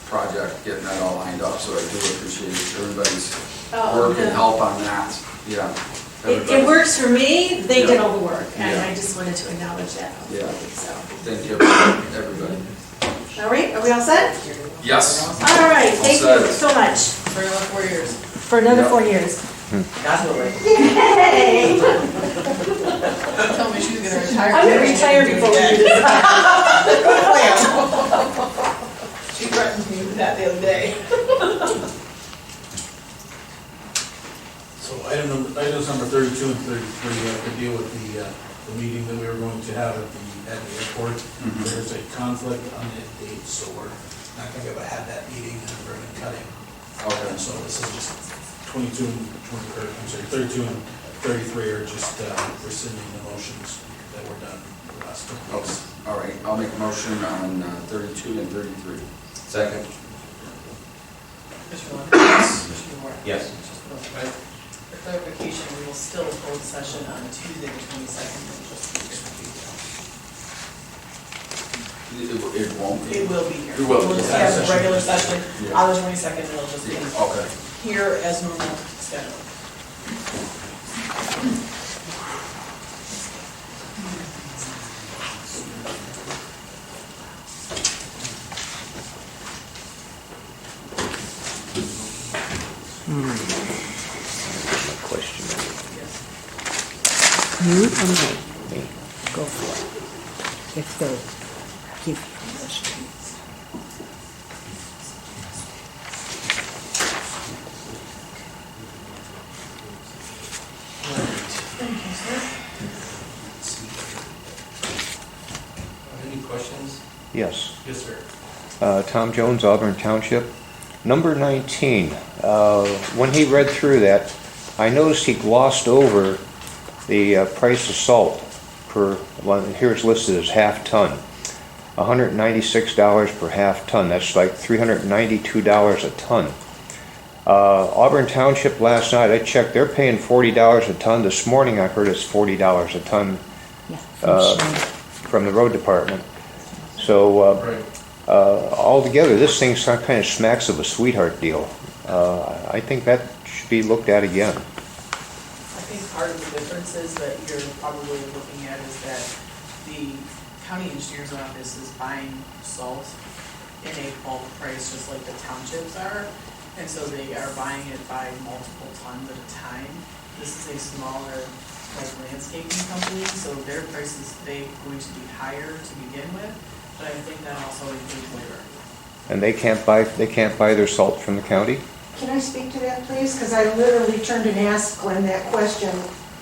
Speaker 5: project, getting that all lined up, so I do appreciate everybody's work and help on that, yeah.
Speaker 16: It works for me. They did
Speaker 5: Yeah.
Speaker 16: all the work, and
Speaker 5: Yeah.
Speaker 16: I just wanted to acknowledge that.
Speaker 5: Yeah.
Speaker 16: So,
Speaker 5: Thank you, everybody.
Speaker 16: all right, are we all set?
Speaker 5: Yes.
Speaker 16: All right, thank
Speaker 5: All
Speaker 16: you
Speaker 5: set.
Speaker 16: so much.
Speaker 8: For another 4 years.
Speaker 16: For another
Speaker 5: Yeah.
Speaker 16: 4 years.
Speaker 14: Yay!
Speaker 8: Tell me she's gonna retire.
Speaker 16: I'm gonna retire before we do this.
Speaker 8: She threatened me with that the other day.
Speaker 9: So items number 32 and 33 have to deal with the meeting that we were going to have at the airport. There's a conflict on that date, so we're not going to be able to have that meeting, and we're going to cut it.
Speaker 5: Okay.
Speaker 9: And so this is just 32 and 32 and 33 are just rescinding the motions that were done the last couple of
Speaker 5: Okay,
Speaker 9: weeks.
Speaker 5: all right, I'll make a motion on 32 and 33.
Speaker 1: Second.
Speaker 8: Commissioner Warren? Commissioner DeBoer?
Speaker 1: Yes.
Speaker 8: Commissioner Spillier? For clarification, we will still hold session on Tuesday, the 22nd.
Speaker 5: It won't be.
Speaker 8: It will be here.
Speaker 5: It will be.
Speaker 8: We'll just have a regular session
Speaker 5: Yeah.
Speaker 8: on the 22nd, it'll just be
Speaker 5: Okay.
Speaker 8: here as normal schedule.
Speaker 17: Question.
Speaker 8: Yes.
Speaker 17: You or me? Go for it. If they give you permission.
Speaker 8: Thank you, sir.
Speaker 2: Any questions?
Speaker 17: Yes.
Speaker 2: Yes, sir.
Speaker 17: Tom Jones, Auburn Township. Number 19, when he read through that, I noticed he glossed over the price of salt per, well, here it's listed as half ton. $196 per half ton, that's like $392 a ton. Auburn Township last night, I checked, they're paying $40 a ton. This morning I heard it's $40 a ton from the road department. So altogether, this thing kind of smacks of a sweetheart deal. I think that should be looked at again.
Speaker 8: I think part of the differences that you're probably looking at is that the county engineer's office is buying salt in a bulk price, just like the townships are. And so they are buying it by multiple tons at a time. This is a smaller, like landscaping company, so their prices, they going to be higher to begin with, but I think that also includes labor.
Speaker 17: And they can't buy their salt from the county?
Speaker 14: Can I speak to that, please? Because I literally turned and asked Glenn that question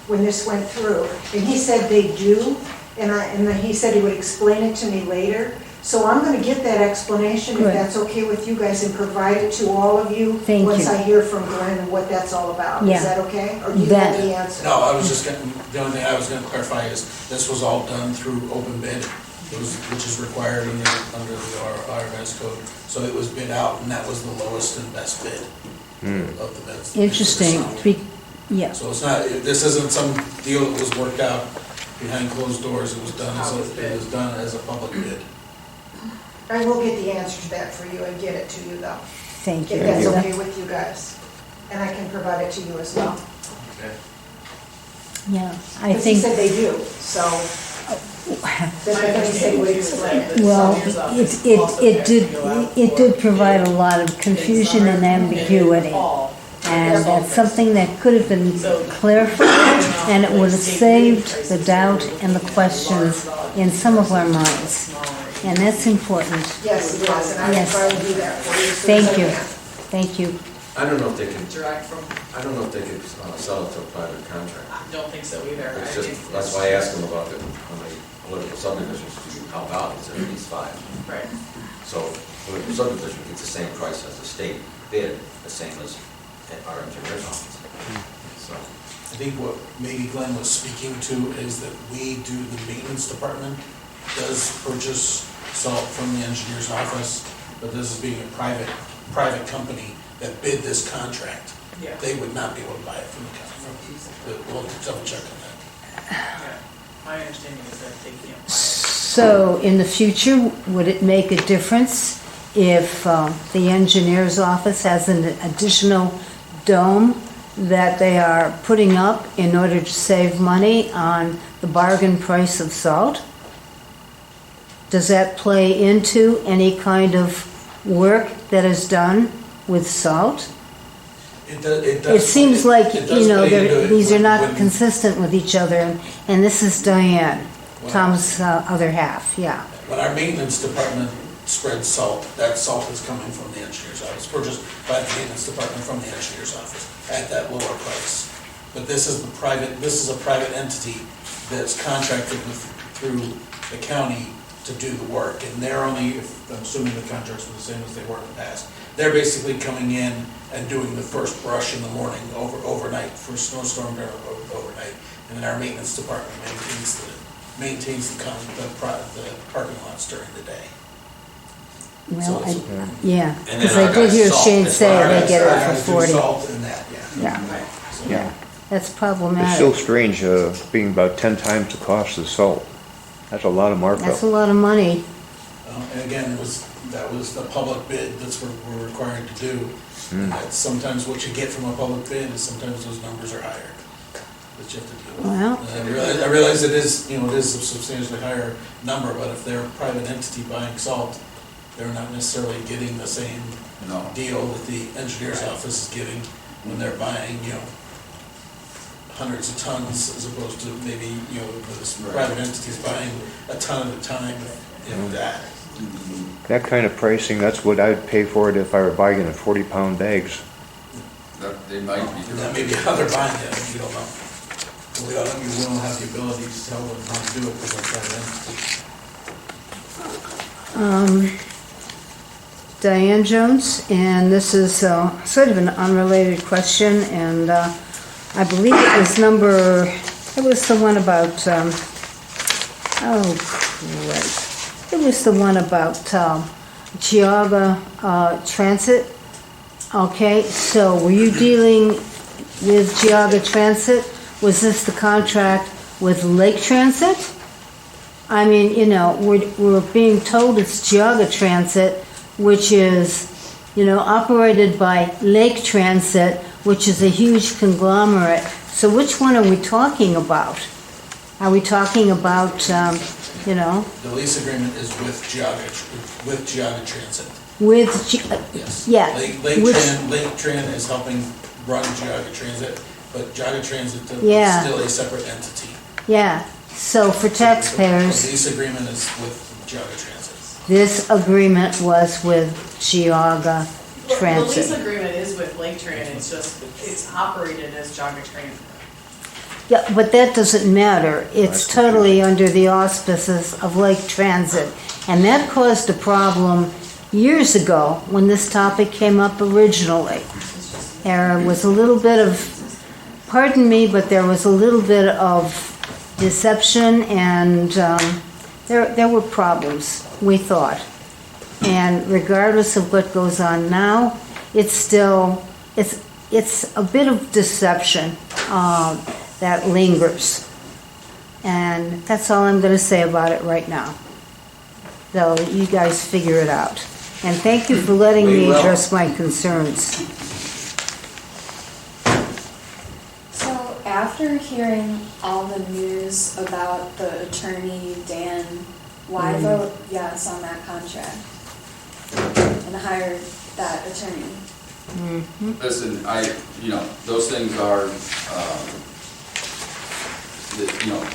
Speaker 14: when this went through. And he said they do, and he said he would explain it to me later. So I'm going to get that explanation, if
Speaker 18: Good.
Speaker 14: that's okay with you guys, and provide it to all of you.
Speaker 18: Thank
Speaker 14: Once
Speaker 18: you.
Speaker 14: I hear from Glenn and what that's all about.
Speaker 18: Yeah.
Speaker 14: Is that okay? Or do you have the answer?
Speaker 9: No, I was just gonna, the only thing I was gonna clarify is, this was all done through open bid, which is required under the RMS code. So it was bid out, and that was the lowest and best bid of the bids.
Speaker 18: Interesting. Yeah.
Speaker 9: So it's not, this isn't some deal that was worked out behind closed doors, it was done as a public bid.
Speaker 14: I will get the answer to that for you and get it to you, though.
Speaker 18: Thank you.
Speaker 14: If that's okay with you guys. And I can provide it to you as well.
Speaker 9: Okay.
Speaker 18: Yeah, I
Speaker 14: Because he
Speaker 18: think,
Speaker 14: said they do, so. Then he said he would explain it.
Speaker 18: well, it did provide a lot of confusion and ambiguity. And that's something that could have been clarified, and it would have saved the doubt and the questions in some of our minds. And that's important.
Speaker 14: Yes, it is, and I will
Speaker 18: Yes.
Speaker 14: try to do that for you. as soon as
Speaker 18: Thank
Speaker 14: I
Speaker 18: you.
Speaker 14: can.
Speaker 18: Thank you.
Speaker 1: I don't know if they can,
Speaker 8: Direct from,
Speaker 1: I don't know if they could sell it to a private contractor.
Speaker 8: I don't think so either.
Speaker 1: It's
Speaker 8: I
Speaker 1: just,
Speaker 8: think
Speaker 1: that's
Speaker 8: it's
Speaker 1: why I
Speaker 8: just-
Speaker 1: asked them about the, how many political subdivisions do you help out, he said at least 5.
Speaker 8: Right.
Speaker 1: So, political subdivision gets the same price as the state bid, the same as at our engineer's office. So,
Speaker 9: I think what maybe Glenn was speaking to is that the maintenance department does purchase salt from the engineer's office, but this is being a private company that bid this contract.
Speaker 8: Yeah.
Speaker 9: They would not be able to buy it from the county. We'll double check on that.
Speaker 8: Yeah. My understanding is that they can't buy it.
Speaker 18: So in the future, would it make a difference if the engineer's office has an additional dome that they are putting up in order to save money on the bargain price of salt? Does that play into any kind of work that is done with salt?
Speaker 9: It does.
Speaker 18: It seems like,
Speaker 9: it does
Speaker 18: you know,
Speaker 9: play into it
Speaker 18: these are not
Speaker 9: when-
Speaker 18: consistent with each other, and this is Diane,
Speaker 9: Wow.
Speaker 18: Tom's other half, yeah.
Speaker 9: When our maintenance department spreads salt, that salt is coming from the engineer's office, purchased by the maintenance department from the engineer's office at that lower price. But this is a private entity that's contracted through the county to do the work, and they're only, I'm assuming the contracts were the same as they were in the past. They're basically coming in and doing the first brush in the morning overnight for snowstorm overnight, and then our maintenance department maintains the parking lots during the day.
Speaker 18: Well,
Speaker 9: So it's-
Speaker 18: yeah,
Speaker 1: And
Speaker 18: because
Speaker 1: then
Speaker 18: I
Speaker 1: our
Speaker 18: did
Speaker 1: guys
Speaker 18: hear
Speaker 1: salt
Speaker 18: Shane
Speaker 1: as
Speaker 18: say
Speaker 1: well.
Speaker 18: they get
Speaker 9: Our
Speaker 18: it
Speaker 9: guys
Speaker 18: for
Speaker 9: do
Speaker 18: 40.
Speaker 9: salt and that, yeah.
Speaker 18: Yeah, that's
Speaker 17: It's still
Speaker 18: problematic.
Speaker 17: strange, being about 10 times the cost of salt. That's a lot of markup.
Speaker 18: That's a lot of money.
Speaker 9: And again, that was the public bid, that's what we're required to do. And that's sometimes what you get from a public bid, is sometimes those numbers are higher, that you have to deal with.
Speaker 18: Well-
Speaker 9: And I realize it is a substantially higher number, but if they're a private entity buying salt, they're not necessarily getting the same
Speaker 5: No.
Speaker 9: deal that the engineer's office is getting when they're buying, hundreds of tons, as opposed to maybe, this private entity's buying a ton at a time, that.
Speaker 17: That kind of pricing, that's what I'd pay for it if I were buying it in 40-pound bags.
Speaker 5: They might be.
Speaker 9: That may be how they're buying it, we don't know. We don't have the ability to tell them how to do it because they're private entities.
Speaker 18: Diane Jones, and this is sort of an unrelated question, and I believe it was the one about, it was the one about Geauga Transit. Okay, so were you dealing with Geauga Transit? Was this the contract with Lake Transit? I mean, we're being told it's Geauga Transit, which is, operated by Lake Transit, which is a huge conglomerate. So which one are we talking about? Are we talking about you know,
Speaker 9: The lease agreement is with Geauga Transit.
Speaker 18: with,
Speaker 9: Yes.
Speaker 18: yeah.
Speaker 9: Lake
Speaker 18: which-
Speaker 9: Tran is helping run Geauga Transit, but Geauga Transit is
Speaker 18: Yeah.
Speaker 9: still a separate entity.
Speaker 18: Yeah, so for
Speaker 9: The
Speaker 18: taxpayers,
Speaker 9: lease agreement is with Geauga Transit.
Speaker 18: this agreement was with Geauga
Speaker 8: The lease
Speaker 18: Transit.
Speaker 8: agreement is with Lake Tran, it's operated as Geauga Transit.
Speaker 18: Yeah, but that doesn't matter. It's totally under the auspices of Lake Transit. And that caused a problem years ago when this topic came up originally. There was a little bit of, pardon me, but there was a little bit of deception and there were problems, we thought. And regardless of what goes on now, it's still, it's a bit of deception that lingers. And that's all I'm going to say about it right now. So you guys figure it out. And thank you for letting
Speaker 5: We
Speaker 18: me
Speaker 5: will.
Speaker 18: address my concerns.
Speaker 10: So after hearing all the news about the attorney, Dan, why vote yes on that contract? And hire that attorney?
Speaker 5: Listen, those things are,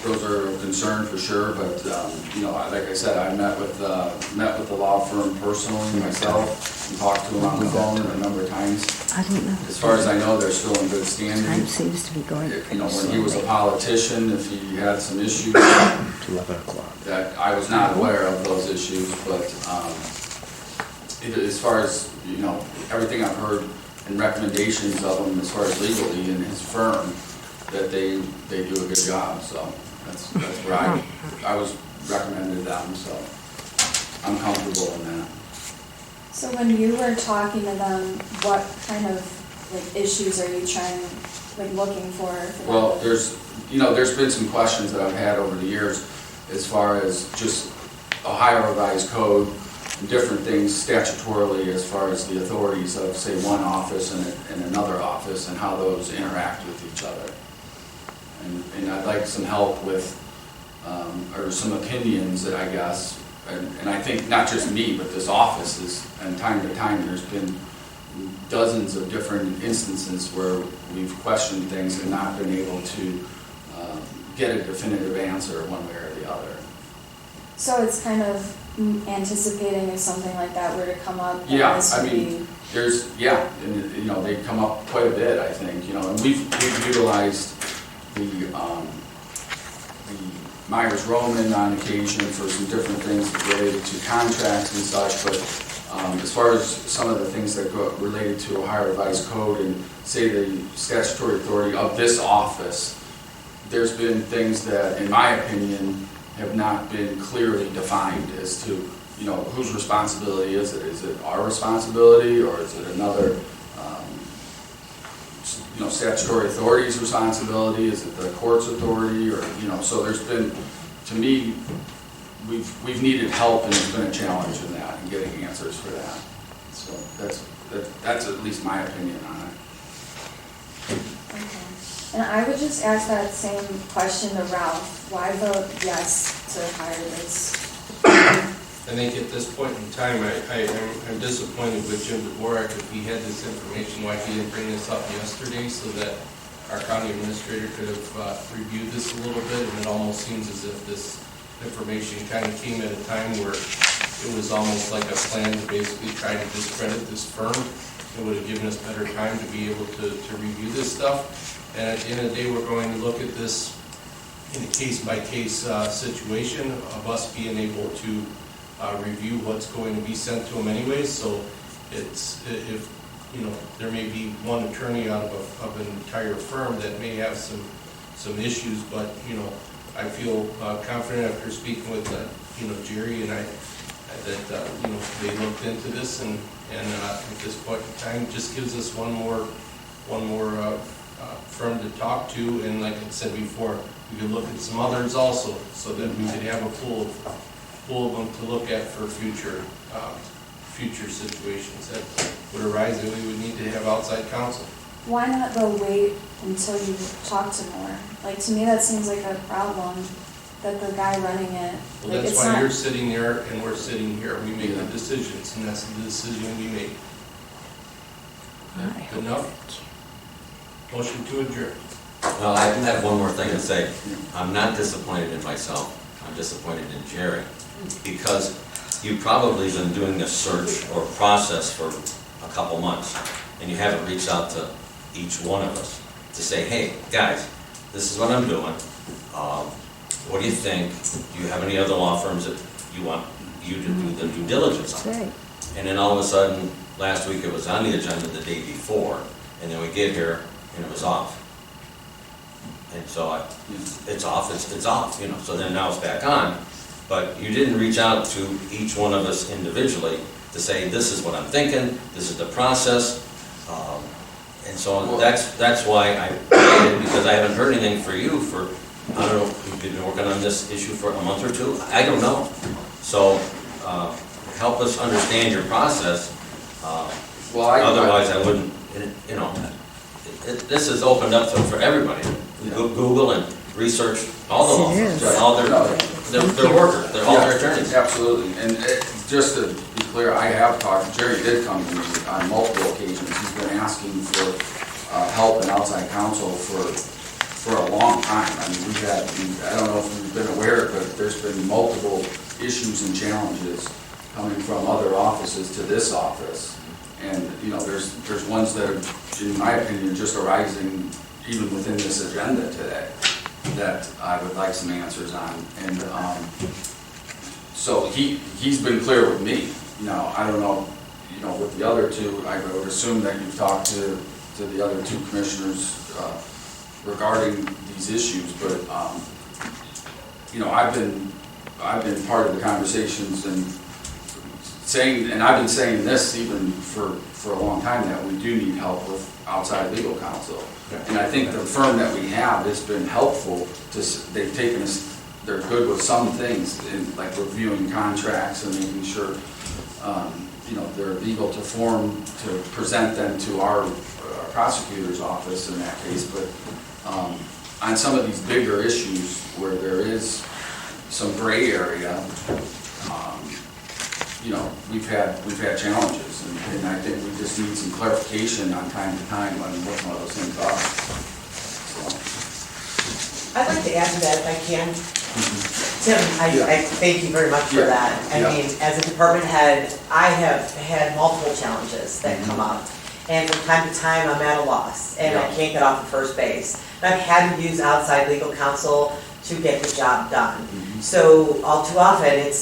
Speaker 5: those are a concern for sure, but, like I said, I met with the law firm personally myself and talked to them on the phone a number of times.
Speaker 18: I don't know.
Speaker 5: As far as I know, they're still in good
Speaker 18: Time
Speaker 5: standing.
Speaker 18: seems to be going.
Speaker 5: When he was a politician, if he had some issues,
Speaker 17: 11 o'clock.
Speaker 5: that I was not aware of those issues, but as far as, everything I've heard and recommendations of him as far as legally in his firm, that they do a good job, so that's where I was recommended them, so I'm comfortable in that.
Speaker 10: So when you were talking to them, what kind of issues are you looking for?
Speaker 5: Well, there's been some questions that I've had over the years as far as just Ohio Revised Code and different things statutorily as far as the authorities of, say, one office and another office and how those interact with each other. And I'd like some help with, or some opinions that I guess, and I think not just me, but this office is, and time to time, there's been dozens of different instances where we've questioned things and not been able to get a definitive answer one way or the other.
Speaker 10: So it's kind of anticipating if something like that were to come up. that
Speaker 5: Yeah,
Speaker 10: this
Speaker 5: I
Speaker 10: would
Speaker 5: mean, and they come up quite a bit, I think, and we've utilized the Myers-Roman on occasion for some different things related to contracts and such, but as far as some of the things that go related to Ohio Revised Code and say the statutory authority of this office, there's been things that, in my opinion, have not been clearly defined as to, whose responsibility is it? Is it our responsibility, or is it another, statutory authority's responsibility? Is it the court's authority, or, so there's been, to me, we've needed help, and it's been a challenge in that, and getting answers for that. So that's at least my opinion on it.
Speaker 10: Okay. And I would just ask that same question to Ralph. Why vote yes to hire this?
Speaker 2: I think at this point in time, I'm disappointed with Jim DeBorak. If he had this information, why he didn't bring this up yesterday so that our county administrator could have reviewed this a little bit. And it almost seems as if this information kind of came at a time where it was almost like a plan to basically try to discredit this firm. It would have given us better time to be able to review this stuff. And at the end of the day, we're going to look at this in a case-by-case situation of us being able to review what's going to be sent to them anyways. So it's, if, there may be one attorney out of an entire firm that may have some issues, but, I feel confident after speaking with, Jerry and I, that, they looked into this and at this point in time, just gives us one more firm to talk to, and like I said before, we could look at some others also, so that we could have a pool of them to look at for future situations that would arise, that we would need to have outside counsel.
Speaker 10: Why not go wait until you talk to more? To me, that seems like a problem. that the guy running it,
Speaker 2: Well,
Speaker 10: like,
Speaker 2: that's
Speaker 10: it's
Speaker 2: why
Speaker 10: not.
Speaker 2: you're sitting there and we're sitting here. We make the decisions, and that's the decision we make. Good enough? Motion to adjourn.
Speaker 1: Well, I have one more thing to say. I'm not disappointed in myself. I'm disappointed in Jerry. Because you've probably been doing this search or process for a couple months, and you haven't reached out to each one of us to say, hey, guys, this is what I'm doing. What do you think? Do you have any other law firms that you want you to do the due diligence on?
Speaker 18: Right.
Speaker 1: And then all of a sudden, last week it was on the agenda the day before, and then we get here and it was off. And so it's off, it's off, you know, so then now it's back on. But you didn't reach out to each one of us individually to say, this is what I'm thinking, this is the process. And so that's why I waited, because I haven't heard anything for you for, I don't know, you've been working on this issue for a month or two? I don't know. So help us understand your process. Otherwise I wouldn't, you know, this is opened up for everybody. Google and research all the law firms, they're workers, they're all their attorneys.
Speaker 5: Absolutely, and just to be clear, I have talked, Jerry did come to me on multiple occasions. He's been asking for help and outside counsel for a long time. I mean, I don't know if you've been aware, but there's been multiple issues and challenges coming from other offices to this office. And, you know, there's ones that are, in my opinion, just arising even within this agenda today that I would like some answers on. And so he's been clear with me. You know, I don't know, you know, with the other two, I would assume that you've talked to the other two commissioners regarding these issues, but, you know, I've been part of the conversations and saying, and I've been saying this even for a long time, that we do need help with outside legal counsel. And I think the firm that we have has been helpful they've taken us, they're good with some things, in like reviewing contracts and making sure, you know, they're legal to form, to present them to our prosecutor's office in that case. But on some of these bigger issues where there is some gray area, you know, we've had challenges, and I think we just need some clarification on time to time on what some of those things are.
Speaker 4: I'd like to add to that if I can. Tim, I thank you very much for that. I mean, as a department head, I have had multiple challenges that come up. And from time to time, I'm at a loss, and I can't get off of first base. And I've had to use outside legal counsel to get the job done. So all too often,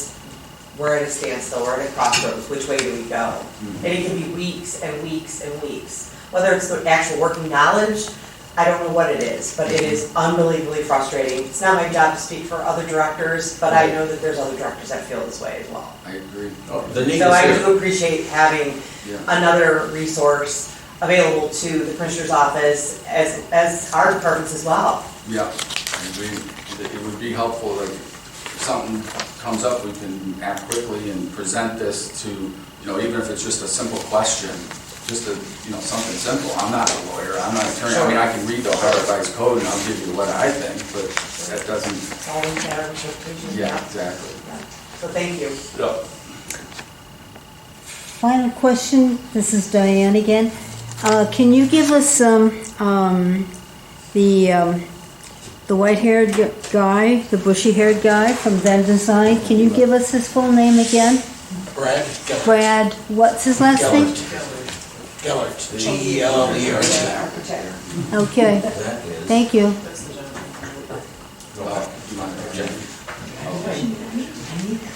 Speaker 4: we're at a standstill, we're at a crossroads, which way do we go? And it can be weeks and weeks and weeks. Whether it's the actual working knowledge, I don't know what it is, but it is unbelievably frustrating. It's not my job to speak for other directors, but I know that there's other directors that feel this way as well.
Speaker 5: I agree.
Speaker 4: So I do appreciate having another resource available to the Commissioner's office as our departments as well.
Speaker 5: Yeah, I agree. It would be helpful, like, if something comes up, we can act quickly and present this to, you know, even if it's just a simple question, just something simple. I'm not a lawyer, I'm not an attorney. I mean, I can read the Ohio Revised Code and I'll give you what I think, but that doesn't.
Speaker 4: It's all in our interpretation.
Speaker 5: Yeah, exactly.
Speaker 4: So thank you.
Speaker 18: Final question, this is Diane again. Can you give us the white-haired guy, the bushy-haired guy from Venn Design? Can you give us his full name again? Brad, what's his last name?
Speaker 19: Gellert, G-E-L-L-E-R-T.
Speaker 18: Okay, thank you.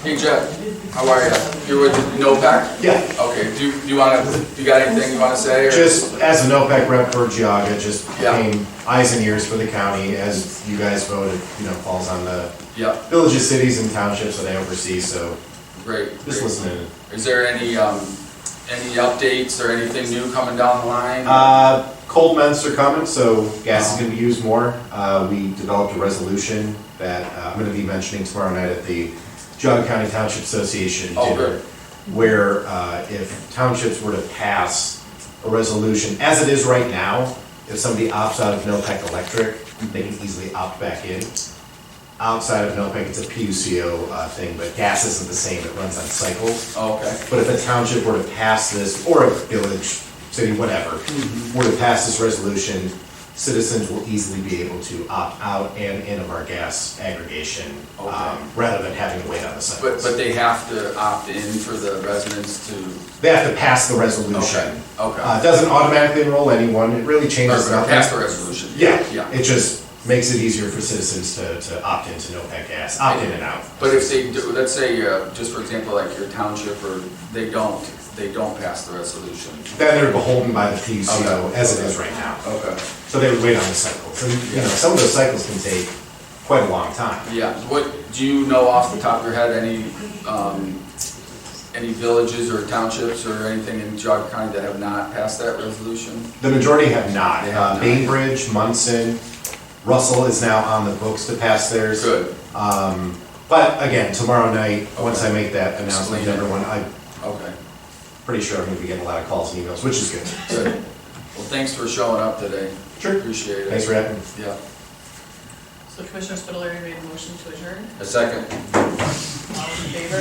Speaker 5: Hey Jeff, how are you? You're with NOPEC?
Speaker 20: Yeah.
Speaker 5: Okay, do you got anything you want to say? Or?
Speaker 20: Just as a NOPEC rep for Geauga, just being eyes and ears for the county, as you guys voted, falls on the villages, cities, and townships that I oversee, so.
Speaker 5: Great.
Speaker 20: Just listening.
Speaker 5: Is there any updates or anything new coming down the line?
Speaker 20: Cold months are coming, so gas is going to be used more. We developed a resolution that I'm going to be mentioning tomorrow night at the Geauga County Township Association dinner, where if townships were to pass a resolution, as it is right now, if somebody opts out of NOPEC Electric, they can easily opt back in. outside of NOPEC, it's a PUCO thing, but gas isn't the same, it runs on cycles.
Speaker 5: Okay.
Speaker 20: But if a township were to pass this, or a village, city, whatever, were to pass this resolution, citizens will easily be able to opt out and in of our gas aggregation, rather than having to wait on the cycles.
Speaker 5: But they have to opt in for the residents to,
Speaker 20: They have to pass the resolution.
Speaker 5: Okay.
Speaker 20: It doesn't automatically enroll anyone, it really changes
Speaker 5: or
Speaker 20: nothing.
Speaker 5: pass the resolution?
Speaker 20: Yeah,
Speaker 5: Yeah.
Speaker 20: it just makes it easier for citizens to opt into NOPEC gas, opt in and out.
Speaker 5: But if they do, let's say, just for example, like your township, or they don't pass the resolution.
Speaker 20: Then they're beholden by the PUCO
Speaker 5: Okay.
Speaker 20: as it is right now.
Speaker 5: Okay.
Speaker 20: So they would wait on the cycles. And, you know, some of those cycles can take quite a long time.
Speaker 5: Yeah, what, do you know off the top of your head any villages or townships or anything in Geauga County that have not passed that resolution?
Speaker 20: The majority have not.
Speaker 5: They have not.
Speaker 20: Bainbridge, Munson, Russell is now on the books to pass theirs.
Speaker 5: Good.
Speaker 20: But again, tomorrow night, once I make that announcement to
Speaker 5: Explain it.
Speaker 20: everyone, I'm
Speaker 5: Okay,
Speaker 20: pretty sure I'm gonna be getting a lot of calls and emails, which is good.
Speaker 5: good. Well, thanks for showing up today.
Speaker 20: Sure.
Speaker 5: Appreciate it.
Speaker 20: Thanks for having me.
Speaker 5: Yeah.
Speaker 8: So Commissioner Spitaleri made a motion to adjourn.
Speaker 5: A second.
Speaker 8: All in favor?